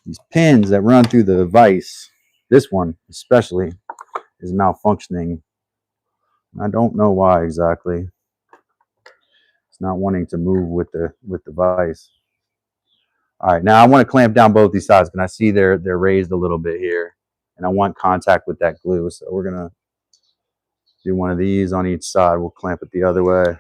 These pins that run through the vise, this one especially, is malfunctioning. I don't know why exactly. It's not wanting to move with the vise. All right, now I want to clamp down both these sides. Can I see they're raised a little bit here? And I want contact with that glue. So we're gonna do one of these on each side. We'll clamp it the other way.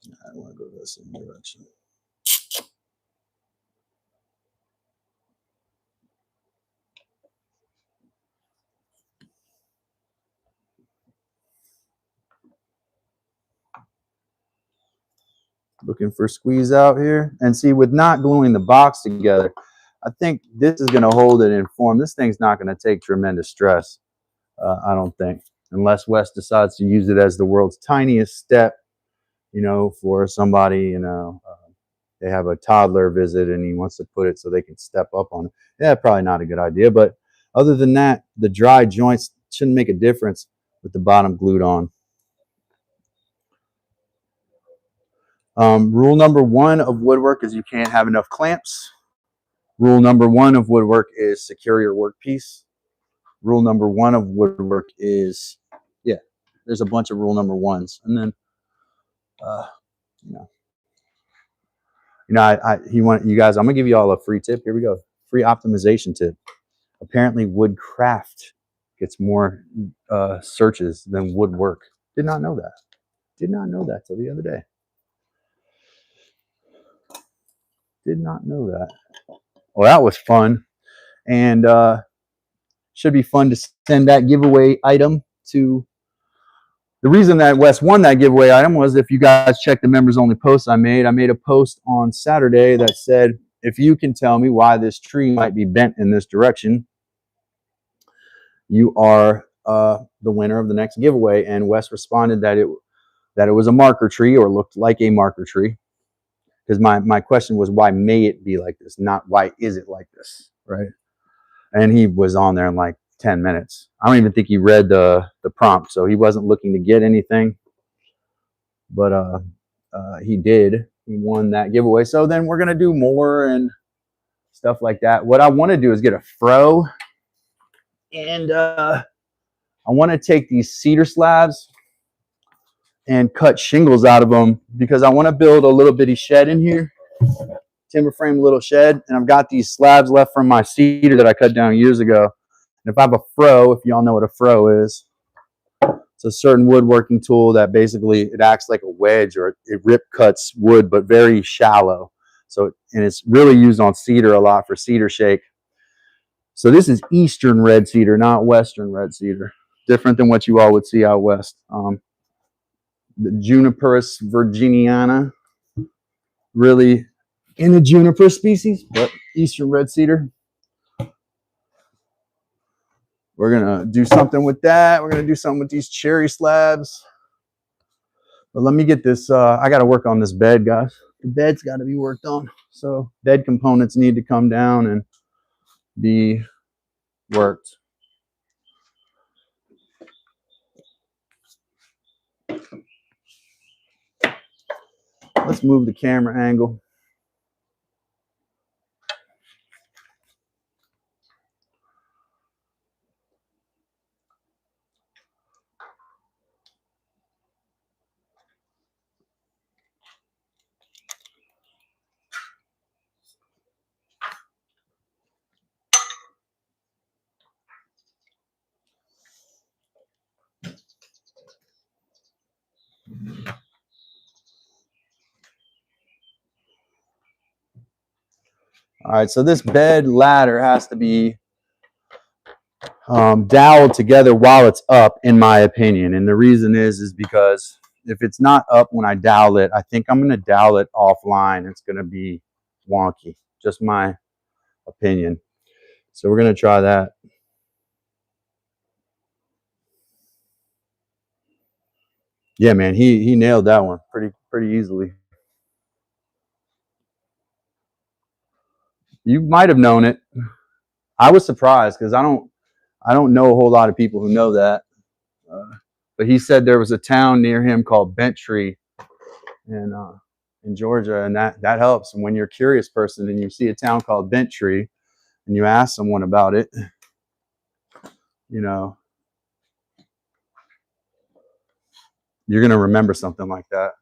I want to go this direction. Looking for squeeze out here. And see, with not gluing the box together, I think this is going to hold it in form. This thing's not going to take tremendous stress, I don't think, unless Wes decides to use it as the world's tiniest step, for somebody, they have a toddler visit and he wants to put it so they can step up on it. Yeah, probably not a good idea. But other than that, the dry joints shouldn't make a difference with the bottom glued on. Rule number 1 of woodwork is you can't have enough clamps. Rule number 1 of woodwork is secure your workpiece. Rule number 1 of woodwork is there's a bunch of rule number ones, and then you know, he want you guys. I'm gonna give you all a free tip. Here we go, free optimization tip. Apparently, woodcraft gets more searches than woodwork. Did not know that. Did not know that till the other day. Did not know that. Well, that was fun, and should be fun to send that giveaway item to. The reason that Wes won that giveaway item was, if you guys check the members only post I made a post on Saturday that said, if you can tell me why this tree might be bent in this direction, you are the winner of the next giveaway. And Wes responded that it was a marker tree, or looked like a marker tree. Because my question was, why may it be like this, not why is it like this, right? And he was on there in like 10 minutes. I don't even think he read the prompt, so he wasn't looking to get anything. But he did. He won that giveaway. So then we're gonna do more and stuff like that. What I want to do is get a fro, and I want to take these cedar slabs and cut shingles out of them, because I want to build a little bitty shed in here, timber frame little shed. And I've got these slabs left from my cedar that I cut down years ago. And if I have a fro, if y'all know what a fro is, it's a certain woodworking tool that basically it acts like a wedge, or it rip cuts wood, but very shallow. So, and it's really used on cedar a lot for cedar shake. So this is eastern red cedar, not western red cedar. Different than what you all would see out west. The Juniperus virginiana, really in the juniper species, but eastern red cedar. We're gonna do something with that. We're gonna do something with these cherry slabs. But let me get this. I got to work on this bed, guys. The bed's got to be worked on. So bed components need to come down and be worked. Let's move the camera angle. All right, so this bed ladder has to be doweled together while it's up, in my opinion. And the reason is because if it's not up when I dowel it, I think I'm going to dowel it offline. It's going to be wonky. Just my opinion. So we're going to try that. Yeah, man, he nailed that one pretty easily. You might have known it. I was surprised, because I don't know a whole lot of people who know that. But he said there was a town near him called Bentry in Georgia, and that helps. And when you're a curious person and you see a town called Bentry and you ask someone about it, you know, you're going to remember something like that.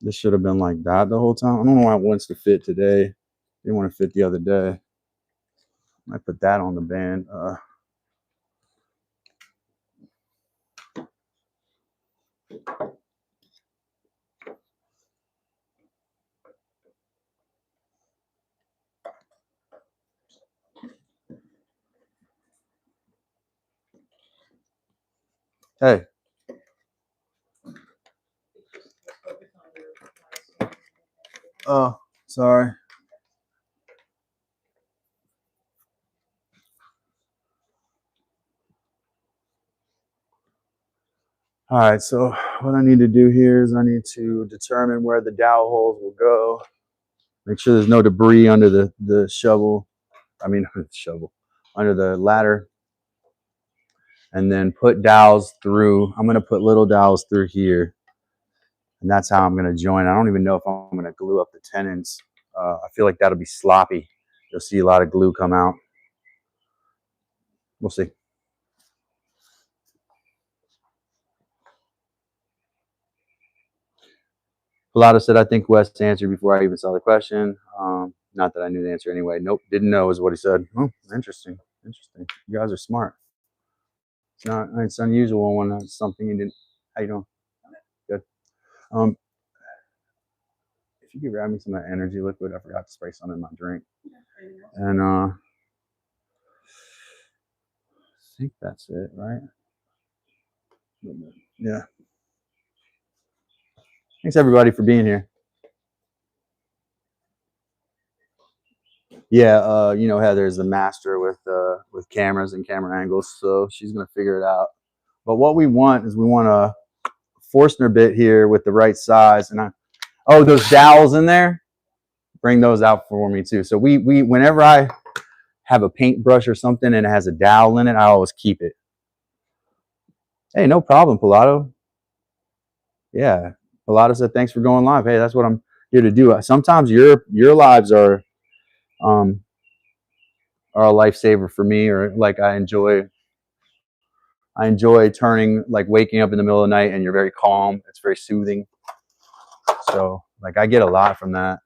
This should have been like that the whole time. I don't know why it wants to fit today. Didn't want to fit the other day. I put that on the band. Hey. Oh, sorry. All right, so what I need to do here is I need to determine where the dowel holes will go. Make sure there's no debris under the shovel. I mean, shovel, under the ladder. And then put dowels through. I'm going to put little dowels through here. And that's how I'm going to join. I don't even know if I'm going to glue up the tenons. I feel like that'll be sloppy you'll see a lot of glue come out. We'll see. Pilata said, I think Wes answered before I even saw the question. Not that I knew the answer anyway. Nope, didn't know is what he said. Oh, interesting. Interesting. You guys are smart. It's unusual when it's something you didn't. How you doing? Good. If you could grab me some of that energy liquid, I forgot to spray some in my drink. And I think that's it, right? Yeah. Thanks everybody for being here. Yeah, you know Heather's the master with cameras and camera angles, so she's gonna figure it out. But what we want is we want a Forstner bit here with the right size. And those dowels in there, bring those out for me too. So we whenever I have a paintbrush or something and it has a dowel in it, I always keep it. Hey, no problem, Pilato. Yeah, Pilato said thanks for going live. Hey, that's what I'm here to do. Sometimes your lives are a lifesaver for me, or like I enjoy turning, like waking up in the middle of the night and you're very calm. It's very soothing. So like I get a lot from that.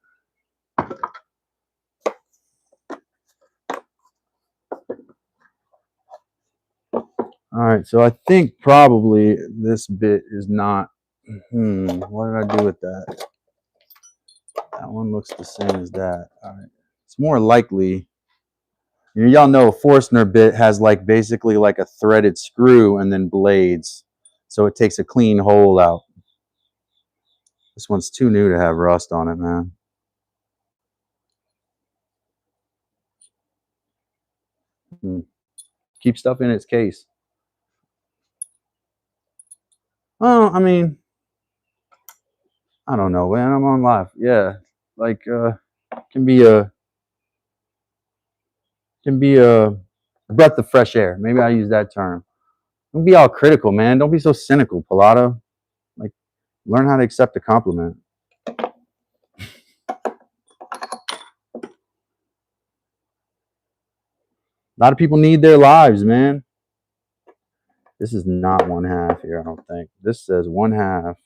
All right, so I think probably this bit is not, what did I do with that? That one looks the same as that. All right, it's more likely, y'all know a Forstner bit has like basically like a threaded screw and then blades. So it takes a clean hole out. This one's too new to have rust on it, man. Keep stuff in its case. Oh, I mean, I don't know, man. I'm on live. Yeah, like can be a breath of fresh air. Maybe I use that term. Don't be all critical, man. Don't be so cynical, Pilato. Like, learn how to accept a compliment. A lot of people need their lives, man. This is not 1/2 here, I don't think. This says 1/2.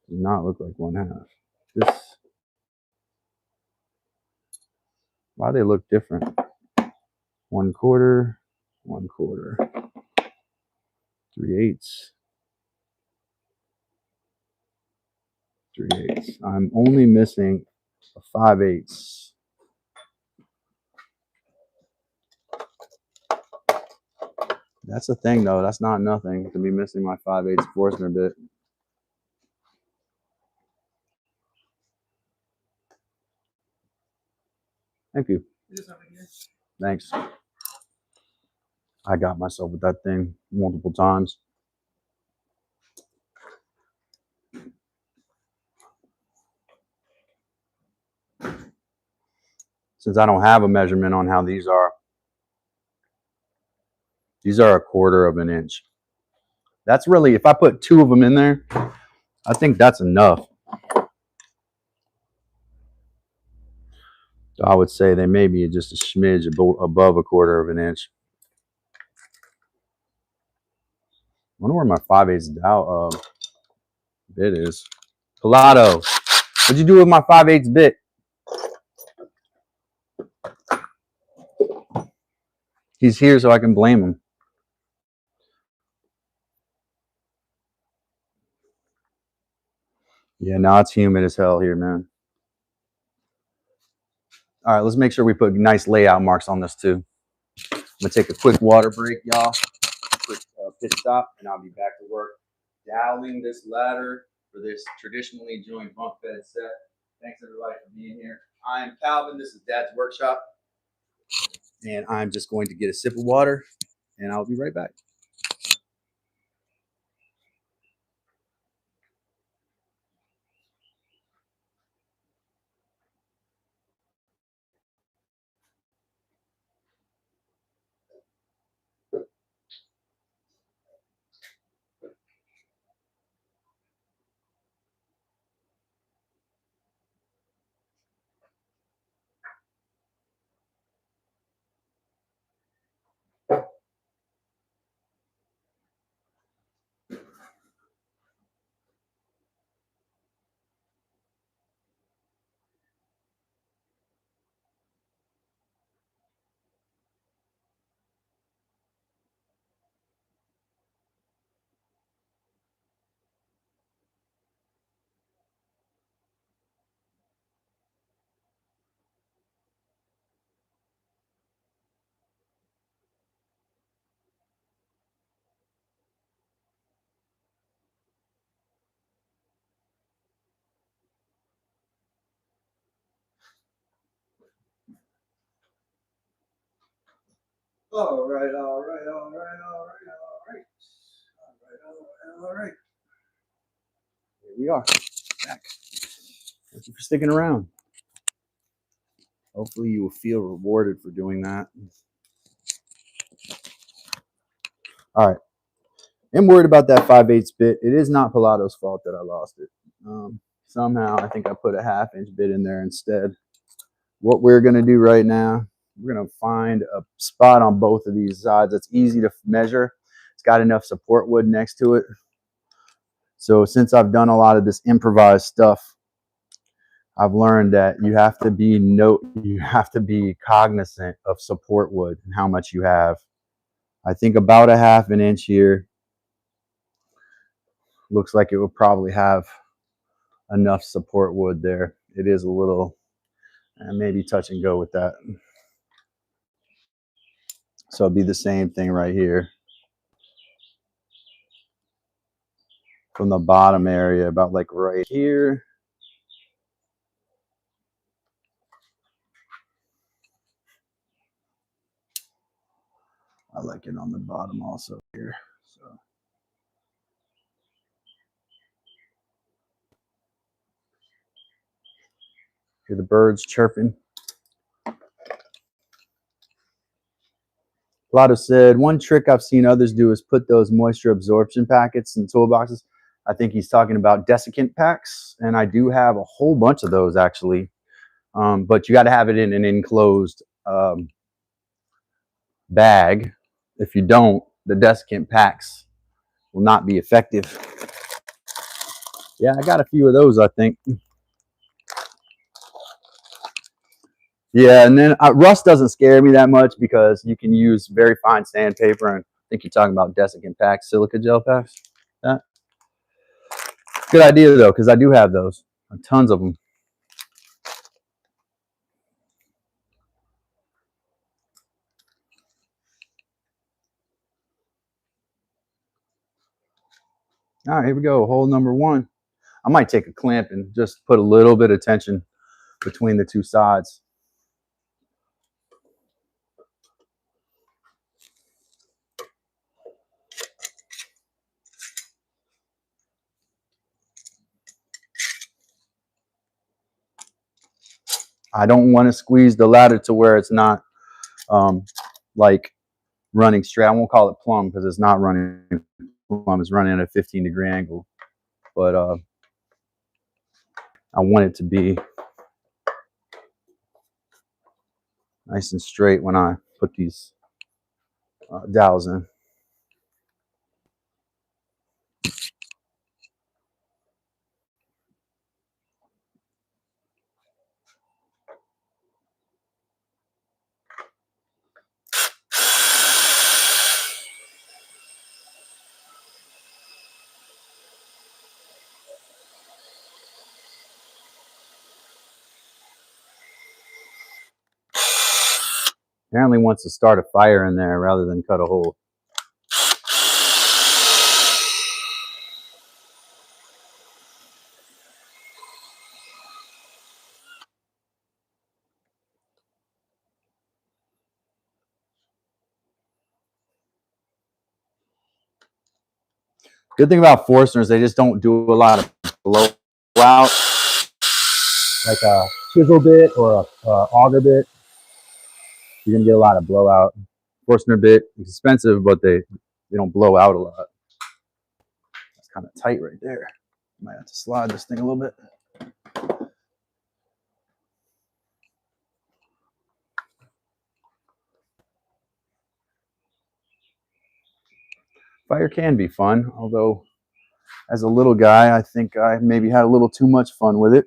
Does not look like 1/2. This, why they look different? 1/4, 1/4, 3/8, 3/8. I'm only missing a 5/8. That's the thing, though. That's not nothing to be missing my 5/8 Forstner bit. Thank you. Thanks. I got myself with that thing multiple times. Since I don't have a measurement on how these are 1/4 of an inch. That's really, if I put 2 of them in there, I think that's enough. So I would say they may be just a smidge above 1/4 of an inch. I wonder where my 5/8 bit is. Pilato, what'd you do with my 5/8 bit? He's here so I can blame him. Yeah, now it's humid as hell here, man. All right, let's make sure we put nice layout marks on this too. I'm gonna take a quick water break, y'all. Quick pit stop, and I'll be back to work doweling this ladder for this traditionally joined bunk bed set. Thanks everybody for being here. I'm Calvin. This is Dad's Workshop, and I'm just going to get a sip of water, and I'll be right back. All right, all right, all right, all right, all right. All right. Here we are. Back. Thank you for sticking around. Hopefully you will feel rewarded for doing that. All right. I'm worried about that 5/8 bit. It is not Pilato's fault that I lost it. Somehow I think I put a 1/2 inch bit in there instead. What we're going to do right now, we're going to find a spot on both of these sides that's easy to measure. It's got enough support wood next to it. So since I've done a lot of this improvised stuff, I've learned that you have to be cognizant of support wood and how much you have. I think about a 1/2 inch here. Looks like it will probably have enough support wood there. It is a little, maybe touch and go with that. So it'll be the same thing right here. From the bottom area, about like right here. I like it on the bottom also here. So hear the birds chirping. Lotto said, one trick I've seen others do is put those moisture absorption packets in toolboxes. I think he's talking about desiccant packs, and I do have a whole bunch of those actually. But you got to have it in an enclosed bag. If you don't, the desiccant packs will not be effective. Yeah, I got a few of those, I think. Yeah, and then rust doesn't scare me that much because you can use very fine sandpaper, and I think you're talking about desiccant packs, silica gel packs. That good idea though, because I do have those, tons of them. All right, here we go. Hole number 1. I might take a clamp and just put a little bit of tension between the two sides. I don't want to squeeze the ladder to where it's not like running straight. I won't call it plumb because it's not running plumb. It's running at a 15-degree angle. But I want it to be nice and straight when I put these dowels in. Apparently wants to start a fire in there rather than cut a hole. Good thing about Forstners, they just don't do a lot of blowout, like a chisel bit or a auger bit. You're gonna get a lot of blowout. Forstner bit is expensive, but they don't blow out a lot. That's kind of tight right there. Might have to slide this thing a little bit. Fire can be fun, although as a little guy, I think I maybe had a little too much fun with it.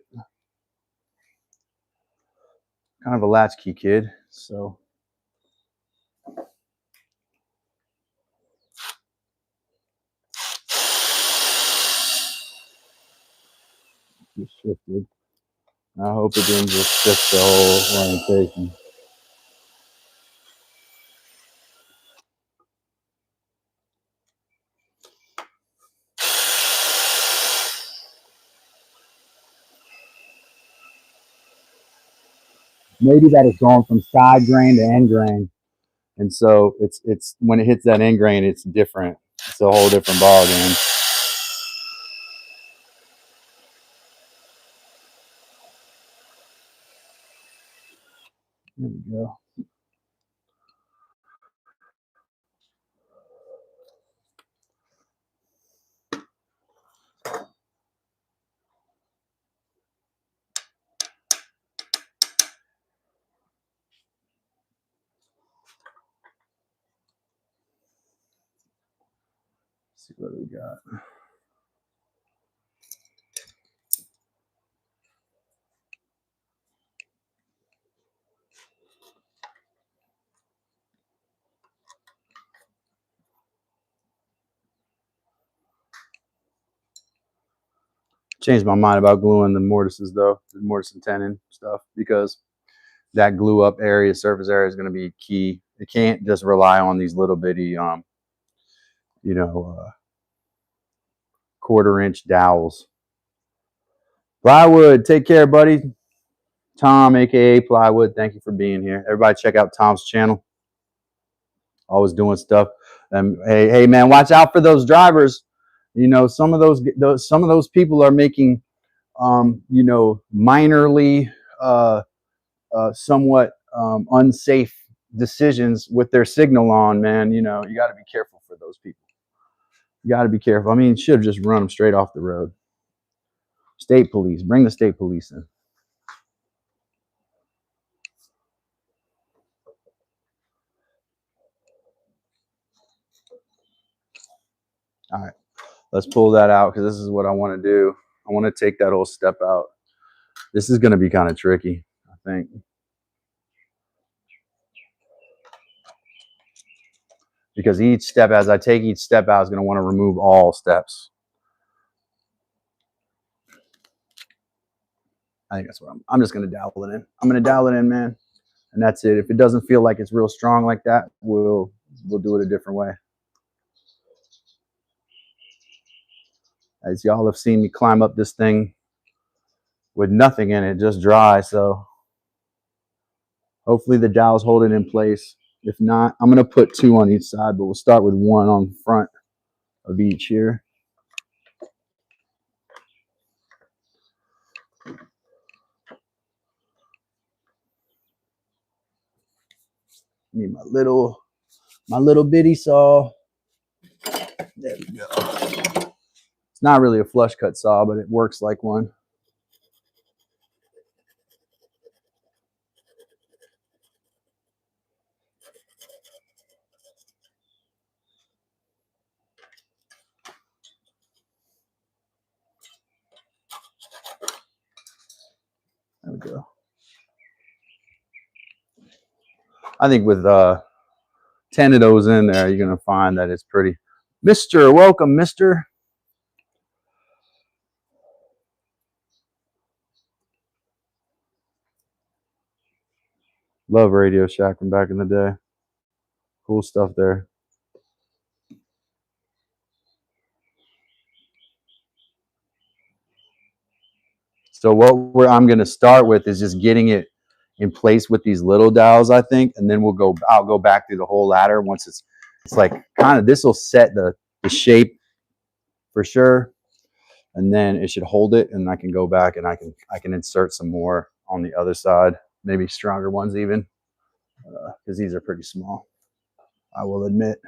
Kind of a latchkey kid, so. Just shifted. I hope it didn't just shift the whole orientation. Maybe that is going from side grain to end grain. And so it's when it hits that end grain, it's different. It's a whole different ball game. There we go. Let's see what we got. Changed my mind about gluing the mortises though, the mortise and tenon stuff, because that glue up area, surface area is going to be key. It can't just rely on these little bitty, you know, 1/4-inch dowels. Plywood, take care, buddy. Tom, aka Plywood, thank you for being here. Everybody, check out Tom's channel. Always doing stuff. Hey, man, watch out for those drivers. You know, some of those people are making, you know, minorly, somewhat unsafe decisions with their signal on. Man, you know, you got to be careful for those people. You got to be careful. I mean, should have just run them straight off the road. State police, bring the state police in. All right, let's pull that out because this is what I want to do. I want to take that whole step out. This is going to be kind of tricky, I think. Because each step, as I take each step out, is going to want to remove all steps. I think that's what I'm just going to dowel it in. I'm going to dowel it in, man. And that's it. If it doesn't feel like it's real strong like that, we'll do it a different way. As y'all have seen me climb up this thing with nothing in it, just dry. So hopefully the dowels hold it in place. If not, I'm going to put 2 on each side, but we'll start with 1 on the front of each here. Need my little bitty saw. There we go. It's not really a flush cut saw, but it works like one. There we go. I think with 10 of those in there, you're going to find that it's pretty. Mr. Welcome, Mr. Love Radio Shack from back in the day. Cool stuff there. So what I'm going to start with is just getting it in place with these little dowels, I think, and then I'll go back through the whole ladder once it's like kind of, this will set the shape for sure, and then it should hold it, and I can go back and I can insert some more on the other side, maybe stronger ones even, because these are pretty small, I will admit.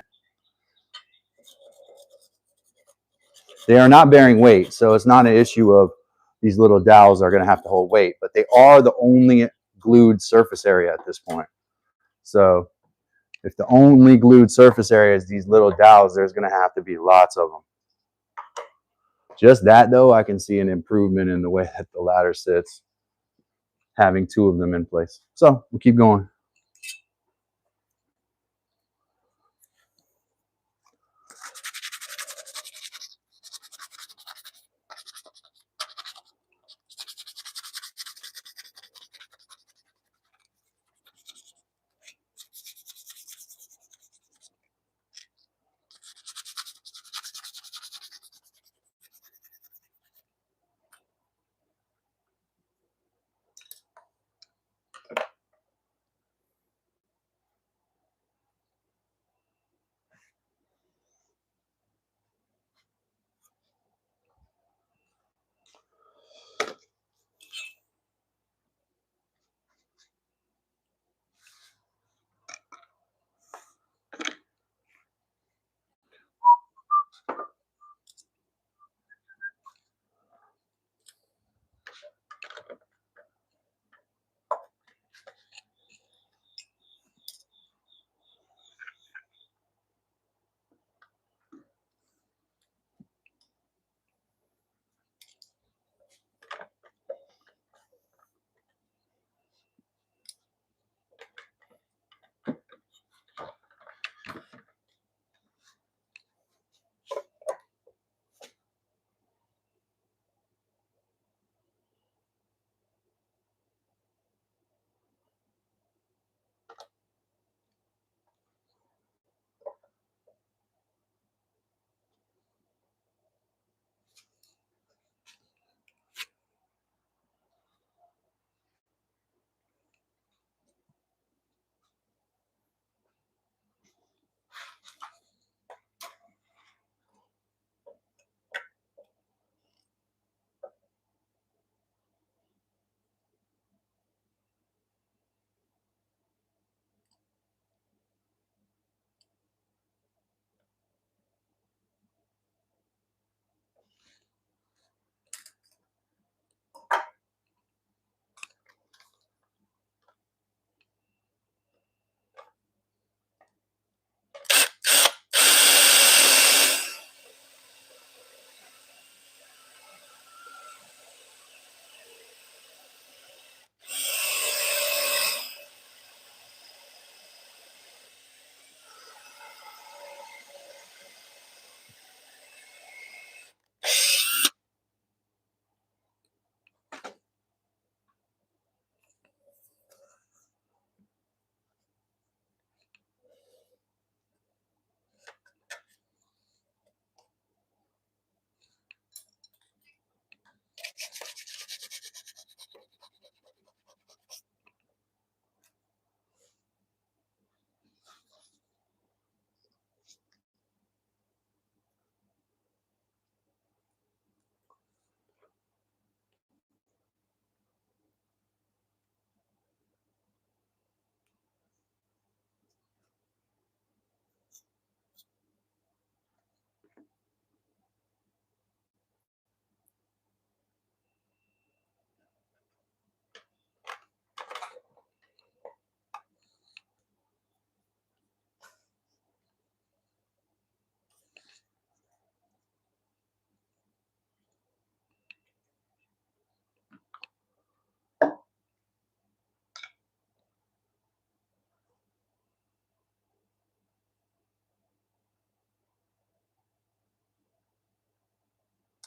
They are not bearing weight, so it's not an issue of these little dowels are going to have to hold weight, but they are the only glued surface area at this point. So if the only glued surface area is these little dowels, there's going to have to be lots of them. Just that, though, I can see an improvement in the way that the ladder sits, having 2 of them in place. So we'll keep going.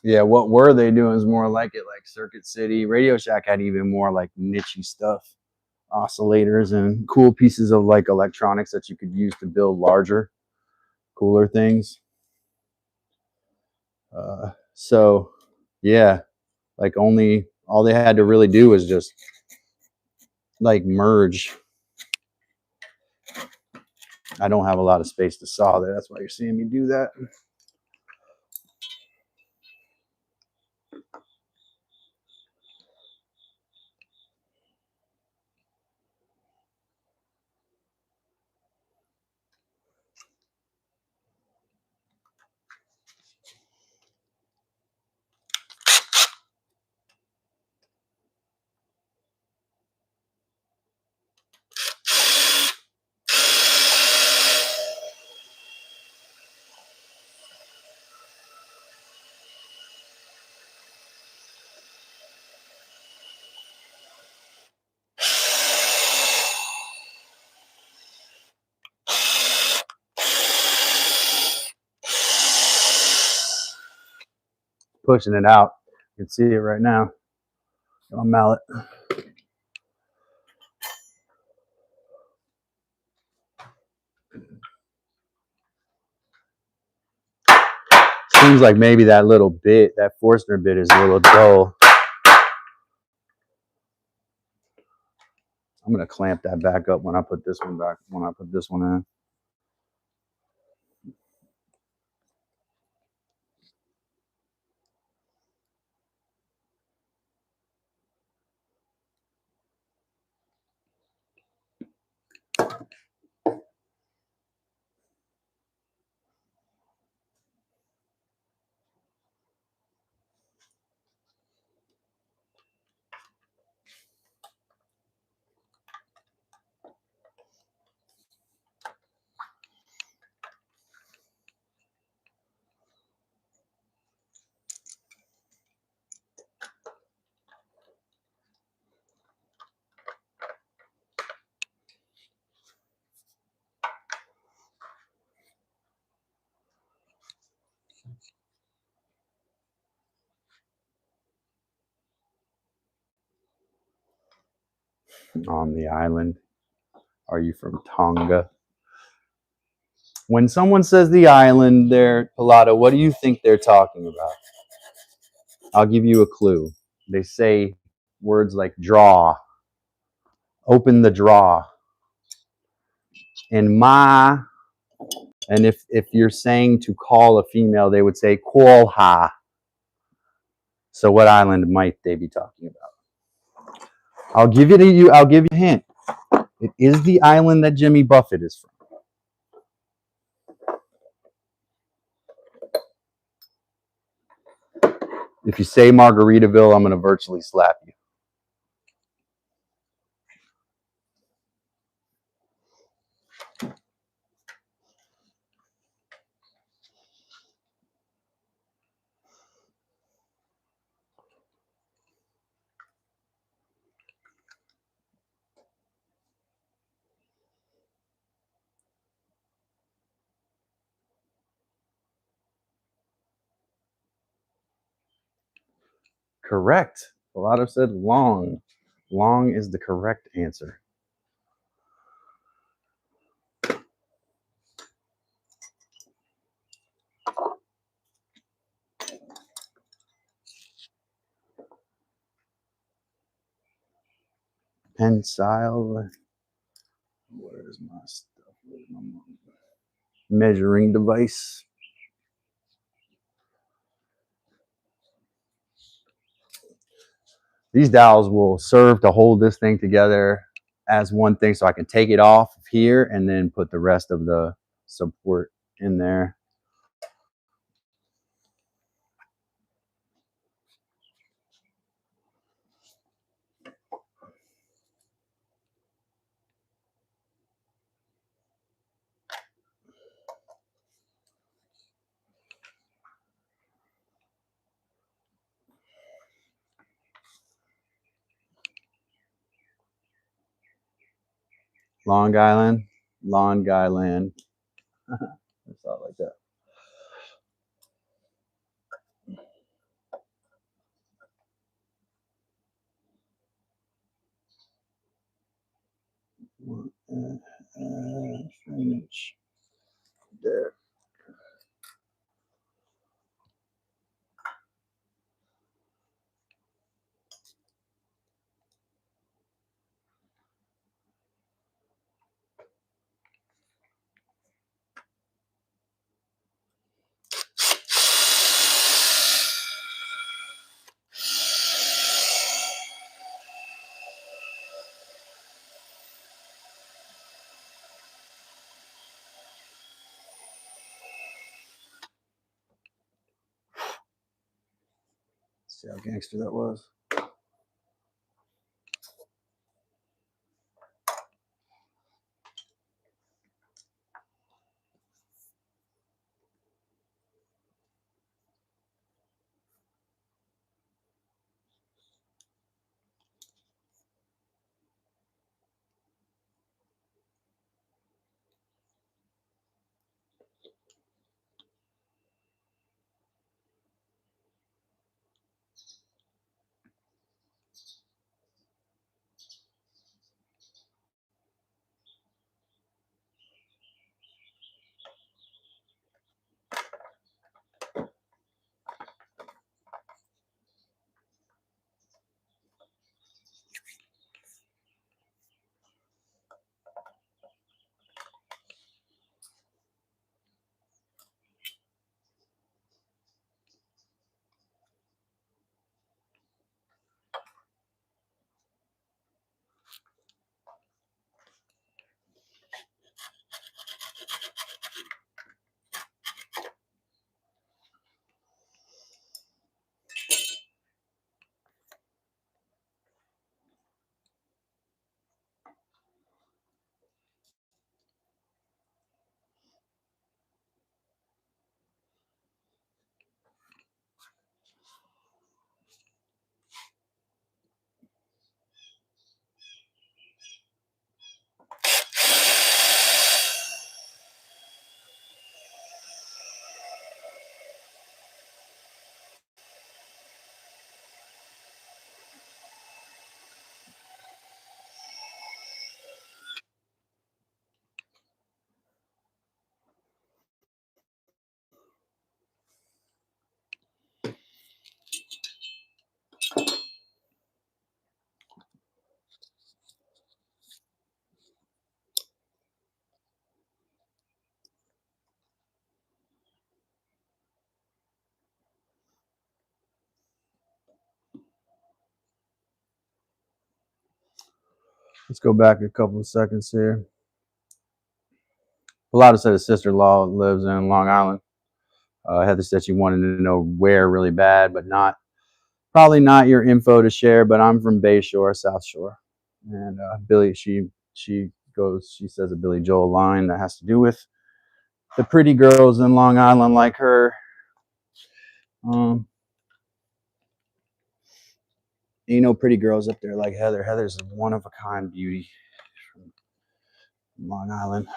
Yeah, what were they doing is more like it, like Circuit City. Radio Shack had even more like nichey stuff, oscillators and cool pieces of like electronics that you could use to build larger, cooler things. So yeah, like only all they had to really do was just like merge. I don't have a lot of space to saw there. That's why you're seeing me do that. Pushing it out. You can see it right now on mallet. Seems like maybe that little bit, that Forstner bit, is a little dull. I'm gonna clamp that back up when I put this one back. When I put this one in. On the island. Are you from Tonga? When someone says the island there, Pilata, what do you think they're talking about? I'll give you a clue. They say words like draw, open the draw, and ma. And if you're saying to call a female, they would say call ha. So what island might they be talking about? I'll give it to you. I'll give you a hint. It is the island that Jimmy Buffett is from. If you say Margaritaville, I'm going to virtually slap you. Correct. A lot have said long. Long is the correct answer. Pensile. Where's my stuff? Where's my measuring device? These dowels will serve to hold this thing together as one thing, so I can take it off of here and then put the rest of the support in there. Long Island, Long Island. It's all like that. Inch there. See how gangster that was. Let's go back a couple of seconds here. Pilato said his sister-in-law lives in Long Island. Heather said she wanted to know where really bad, but probably not your info to share. But I'm from Bay Shore, South Shore, and Billy, she says a Billy Joel line that has to do with the pretty girls in Long Island like her. Um, pretty girls up there like Heather. Heather's a one of a kind beauty from Long Island.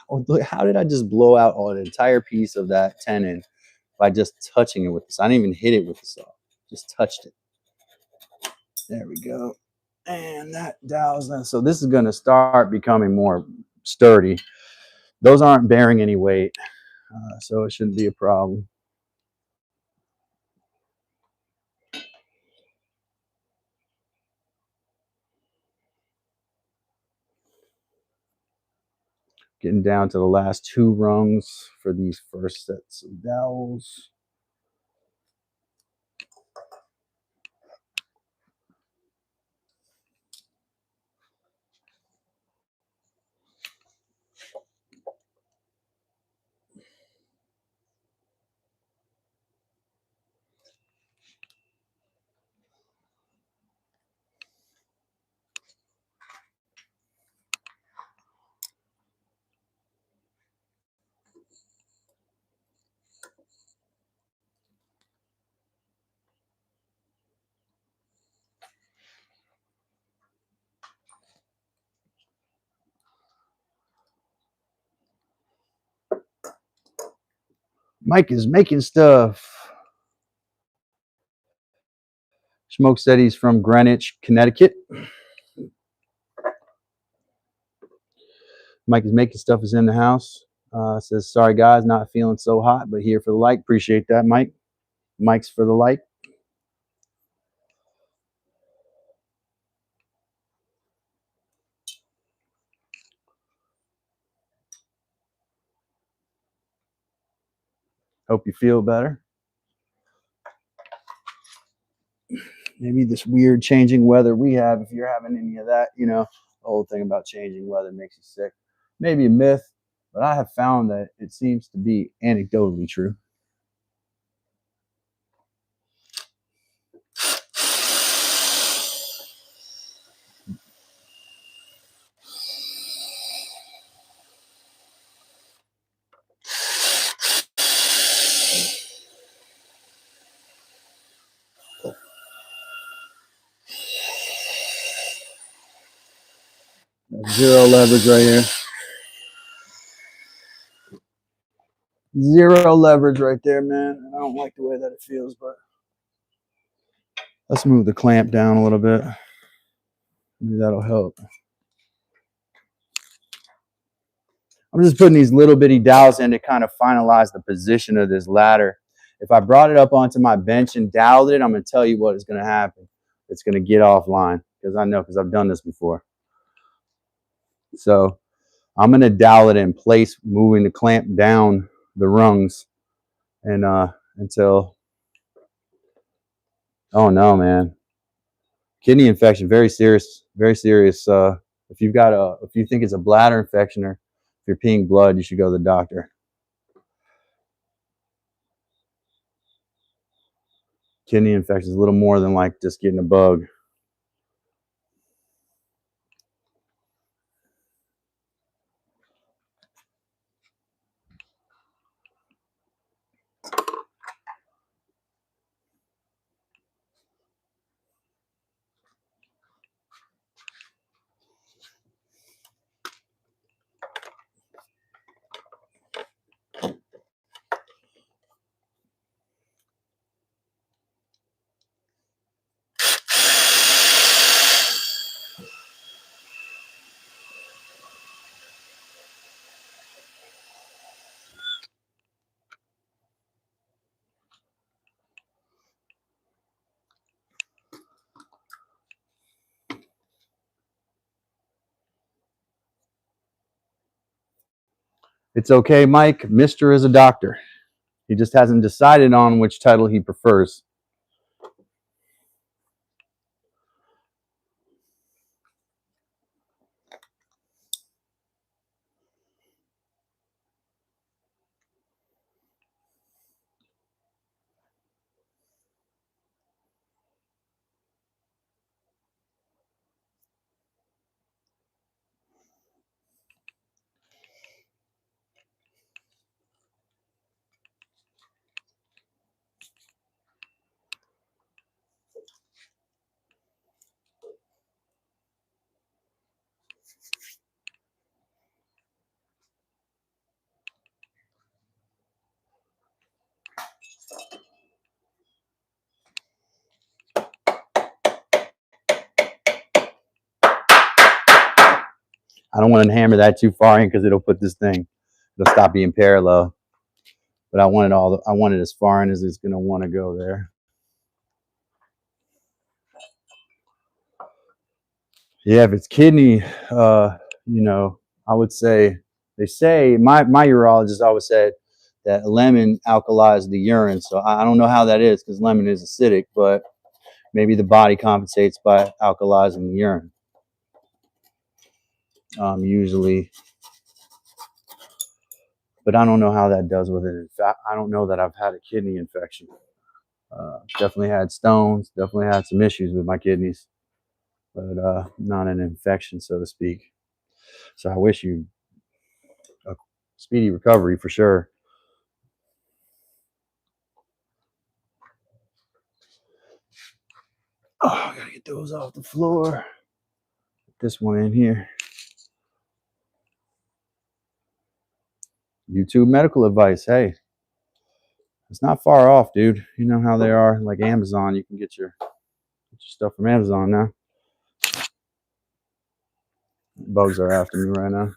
Oh, look, how did I just blow out an entire piece of that tenon by just touching it with this? I didn't even hit it with the saw. Just touched it. There we go. And that dowels that. So this is going to start becoming more sturdy. Those aren't bearing any weight, so it shouldn't be a problem. Getting down to the last two rungs for these first sets of dowels. Mike is making stuff. Smoke said he's from Greenwich, Connecticut. Mike is making stuff is in the house. Says, sorry guys, not feeling so hot, but here for the like. Appreciate that, Mike. Mike's for the like. Hope you feel better. Maybe this weird changing weather we have, if you're having any of that, you know, the whole thing about changing weather makes you sick. Maybe a myth, but I have found that it seems to be anecdotally true. Zero leverage right here. Zero leverage right there, man. I don't like the way that it feels, but let's move the clamp down a little bit. Maybe that'll help. I'm just putting these little bitty dowels in to kind of finalize the position of this ladder. If I brought it up onto my bench and doweled it, I'm going to tell you what is going to happen. It's going to get offline because I know, because I've done this before. So I'm going to dowel it in place, moving the clamp down the rungs and until, oh no, man. Kidney infection, very serious, very serious. If you think it's a bladder infection or if you're peeing blood, you should go to the doctor. Kidney infection is a little more than like just getting a bug. It's okay, Mike. Mr. is a doctor. He just hasn't decided on which title he prefers. I don't want to hammer that too far in because it'll put this thing, it'll stop being parallel. But I want it as far in as it's going to want to go there. Yeah, if it's kidney, you know, I would say, they say, my urologist always said that lemon alkalizes the urine. So I don't know how that is because lemon is acidic, but maybe the body compensates by alkalizing the urine. Usually, but I don't know how that does with it. In fact, I don't know that I've had a kidney infection. Definitely had stones, definitely had some issues with my kidneys, but not an infection, so to speak. So I wish you a speedy recovery for sure. Oh, I gotta get those off the floor. Put this one in here. YouTube medical advice. Hey, It's not far off, dude. You know how they are, like Amazon. You can get your stuff from Amazon now. Bugs are after me right now.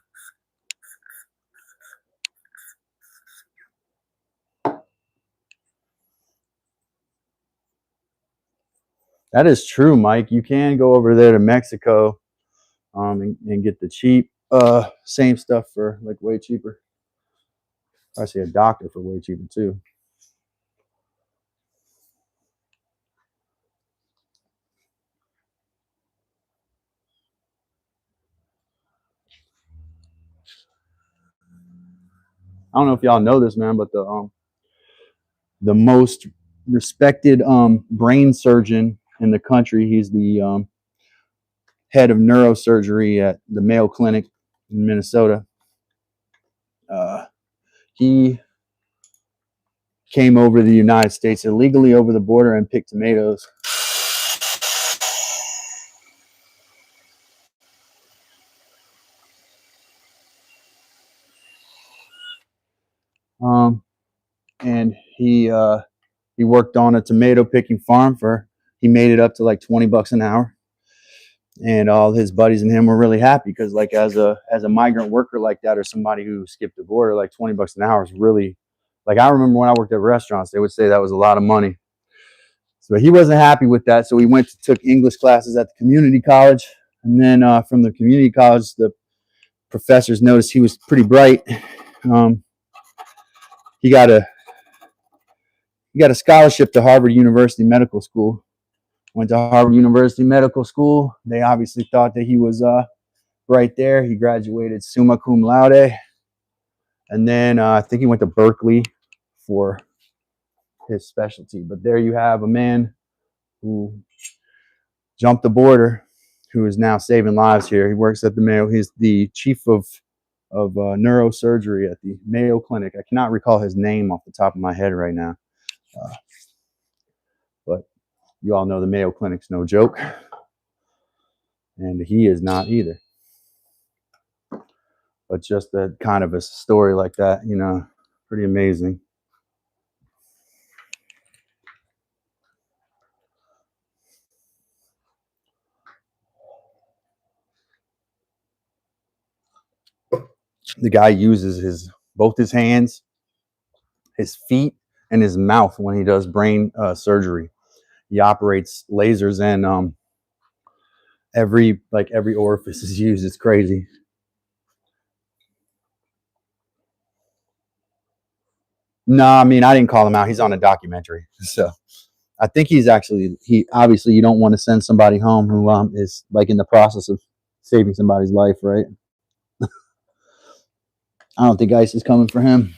That is true, Mike. You can go over there to Mexico and get the cheap, same stuff for like way cheaper. I see a doctor for way cheaper too. I don't know if y'all know this, man, but the most respected brain surgeon in the country, he's the head of neurosurgery at the Mayo Clinic in Minnesota. He came over to the United States illegally over the border and picked tomatoes. And he worked on a tomato picking farm he made it up to like $20 an hour. And all his buddies and him were really happy because like as a migrant worker like that, or somebody who skipped the border, like $20 an hour is really, like, I remember when I worked at restaurants, they would say that was a lot of money. So he wasn't happy with that. So he took English classes at the community college. And then from the community college, the professors noticed he was pretty bright. He got a scholarship to Harvard University Medical School. Went to Harvard University Medical School. They obviously thought that he was right there. He graduated summa cum laude. And then I think he went to Berkeley for his specialty. But there you have a man who jumped the border, who is now saving lives here. He works at the Mayo. He's the chief of neurosurgery at the Mayo Clinic. I cannot recall his name off the top of my head right now. But you all know the Mayo Clinic's no joke. And he is not either. But just a kind of a story like that, you know, pretty amazing. The guy uses both his hands, his feet, and his mouth when he does brain surgery. He operates lasers, and every orifice is used. It's crazy. No, I mean, I didn't call him out. He's on a documentary, so I think he obviously, you don't want to send somebody home who is like in the process of saving somebody's life, right? I don't think ICE is coming for him.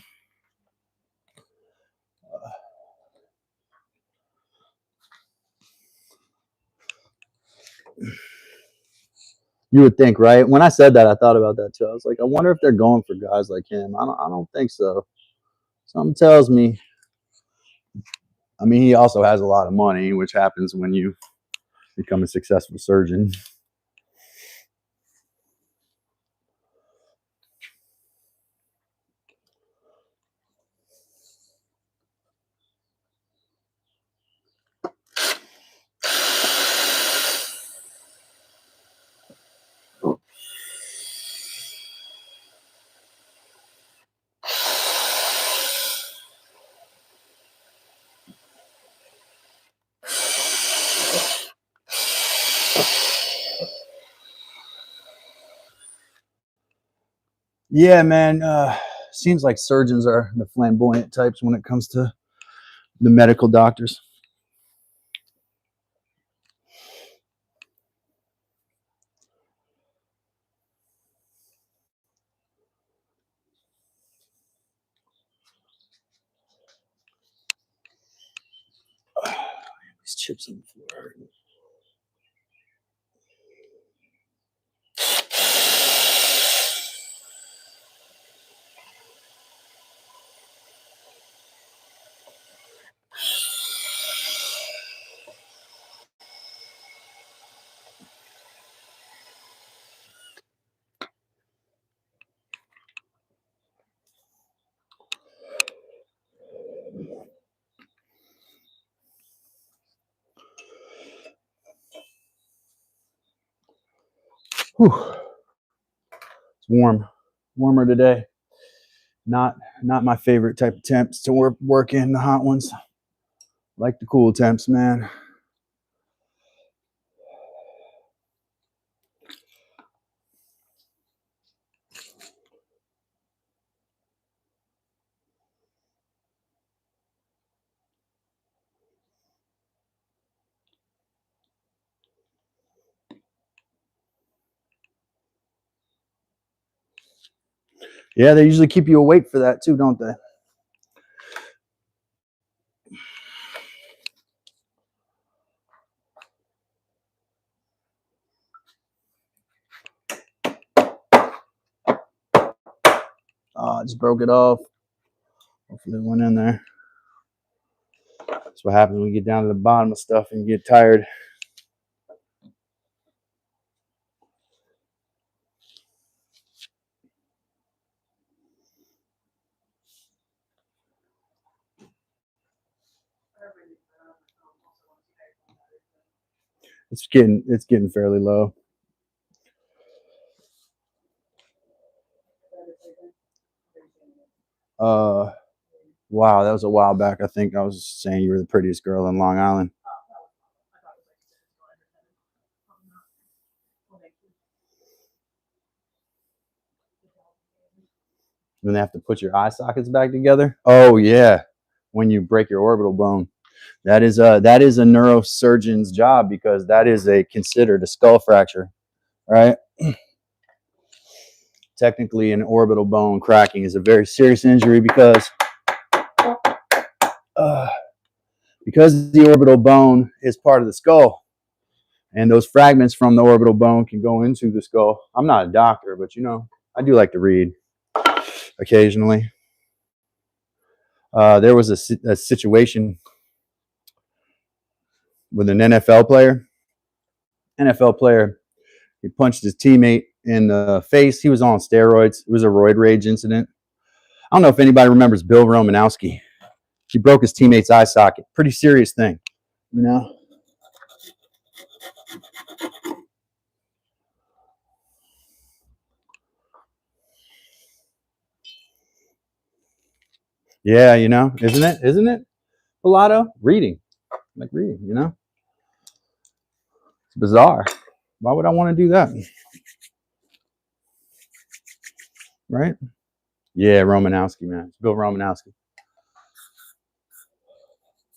You would think, right? When I said that, I thought about that too. I was like, I wonder if they're going for guys like him. I don't think so. Something tells me. I mean, he also has a lot of money, which happens when you become a successful surgeon. Yeah, man. Seems like surgeons are the flamboyant types when it comes to the medical doctors. These chips on the floor. Whew. It's warmer today. Not my favorite type of temps to work in, the hot ones. Like the cool temps, man. Yeah, they usually keep you awake for that too, don't they? Oh, I just broke it off. Hopefully it went in there. That's what happens when you get down to the bottom of stuff and you get tired. It's getting fairly low. Wow, that was a while back. I think I was saying you were the prettiest girl in Long Island. Then they have to put your eye sockets back together. Oh yeah, when you break your orbital bone, that is a neurosurgeon's job, because that is considered a skull fracture, right? Technically, an orbital bone cracking is a very serious injury because the orbital bone is part of the skull, and those fragments from the orbital bone can go into the skull. I'm not a doctor, but you know, I do like to read occasionally. There was a situation with an NFL player. He punched his teammate in the face. He was on steroids. It was a roid rage incident. I don't know if anybody remembers Bill Romanowski. He broke his teammate's eye socket. Pretty serious thing, you know? Yeah, you know, isn't it? Isn't it? Pilato? Reading. Like reading, you know? It's bizarre. Why would I want to do that? Right? Yeah, Romanowski, man. It's Bill Romanowski.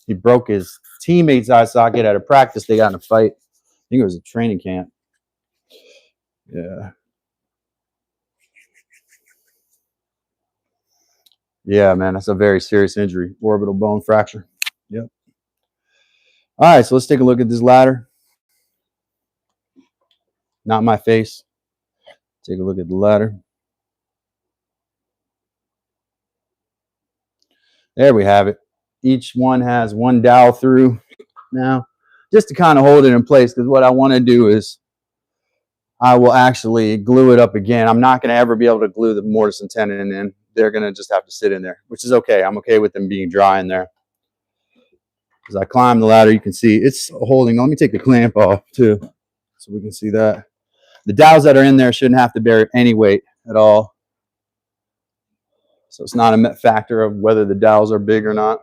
He broke his teammate's eye socket at a practice. They got in a fight. I think it was a training camp. Yeah. Yeah, man, that's a very serious injury. Orbital bone fracture. Yep. All right, so let's take a look at this ladder. Not my face. Take a look at the ladder. There we have it. Each one has one dowel through now, just to kind of hold it in place, because what I want to do is I will actually glue it up again. I'm not going to ever be able to glue the mortise and tenon in. They're going to just have to sit in there, which is okay. I'm okay with them being dry in there. As I climb the ladder, you can see it's holding. Let me take the clamp off too, so we can see that. The dowels that are in there shouldn't have to bear any weight at all. So it's not a factor of whether the dowels are big or not.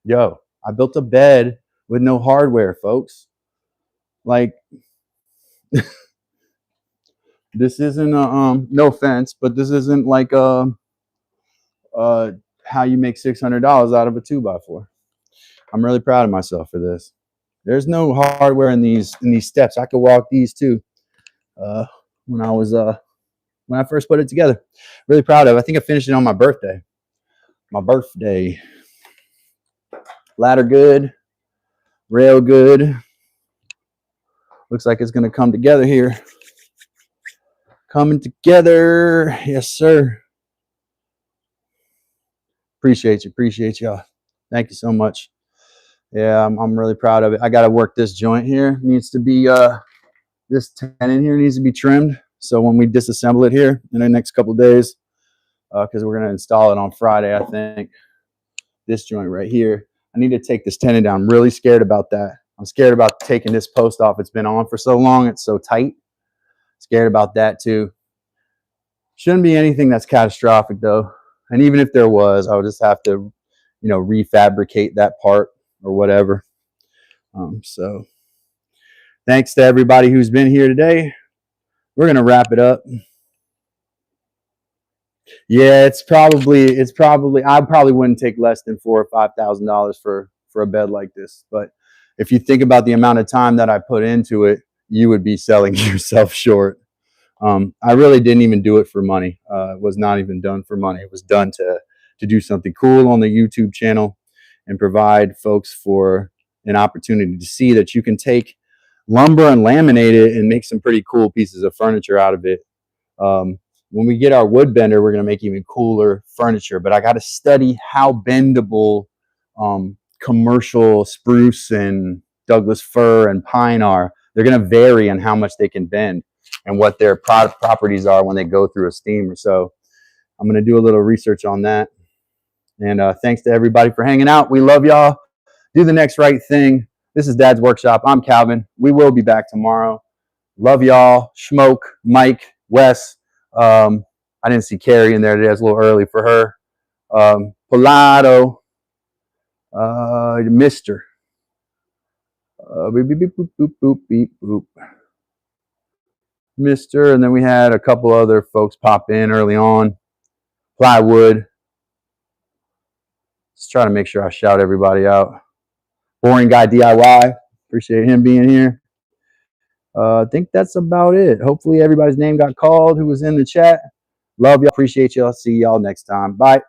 Yo, I built a bed with no hardware, folks. Like, this isn't a, no offense, but this isn't like how you make $600 out of a 2x4. I'm really proud of myself for this. There's no hardware in these steps. I could walk these too. When I first put it together, really proud of it. I think I finished it on my birthday. Ladder good, rail good. Looks like it's gonna come together here. Coming together, yes sir. Appreciate y'all. Thank you so much. Yeah, I'm really proud of it. I got to work this joint here. Needs to be this tenon here needs to be trimmed. So when we disassemble it here in the next couple of days, because we're going to install it on Friday, I think. This joint right here. I need to take this tenon down. I'm really scared about that. I'm scared about taking this post off. It's been on for so long. It's so tight. Scared about that too. Shouldn't be anything that's catastrophic though. And even if there was, I would just have to, refabricate that part or whatever. So thanks to everybody who's been here today. We're going to wrap it up. Yeah, I probably wouldn't take less than $4,000 or $5,000 for a bed like this. But if you think about the amount of time that I put into it, you would be selling yourself short. I really didn't even do it for money. It was not even done for money. It was done to do something cool on the YouTube channel and provide folks for an opportunity to see that you can take lumber and laminate it and make some pretty cool pieces of furniture out of it. When we get our wood bender, we're going to make even cooler furniture, but I got to study how bendable commercial spruce and Douglas fir and pine are. They're going to vary on how much they can bend and what their properties are when they go through a steamer. So I'm going to do a little research on that. And thanks to everybody for hanging out. We love y'all. Do the next right thing. This is Dad's Workshop. I'm Calvin. We will be back tomorrow. Love y'all. Smoke, Mike, Wes. I didn't see Carrie in there today. It's a little early for her. Polato, Mr. Beep, beep, beep, boop, boop, boop, beep, boop. Mr. And then we had a couple other folks pop in early on. Plywood. Let's try to make sure I shout everybody out. Boring Guy DIY. Appreciate him being here. I think that's about it. Hopefully everybody's name got called who was in the chat. Love y'all. Appreciate y'all. See y'all next time. Bye.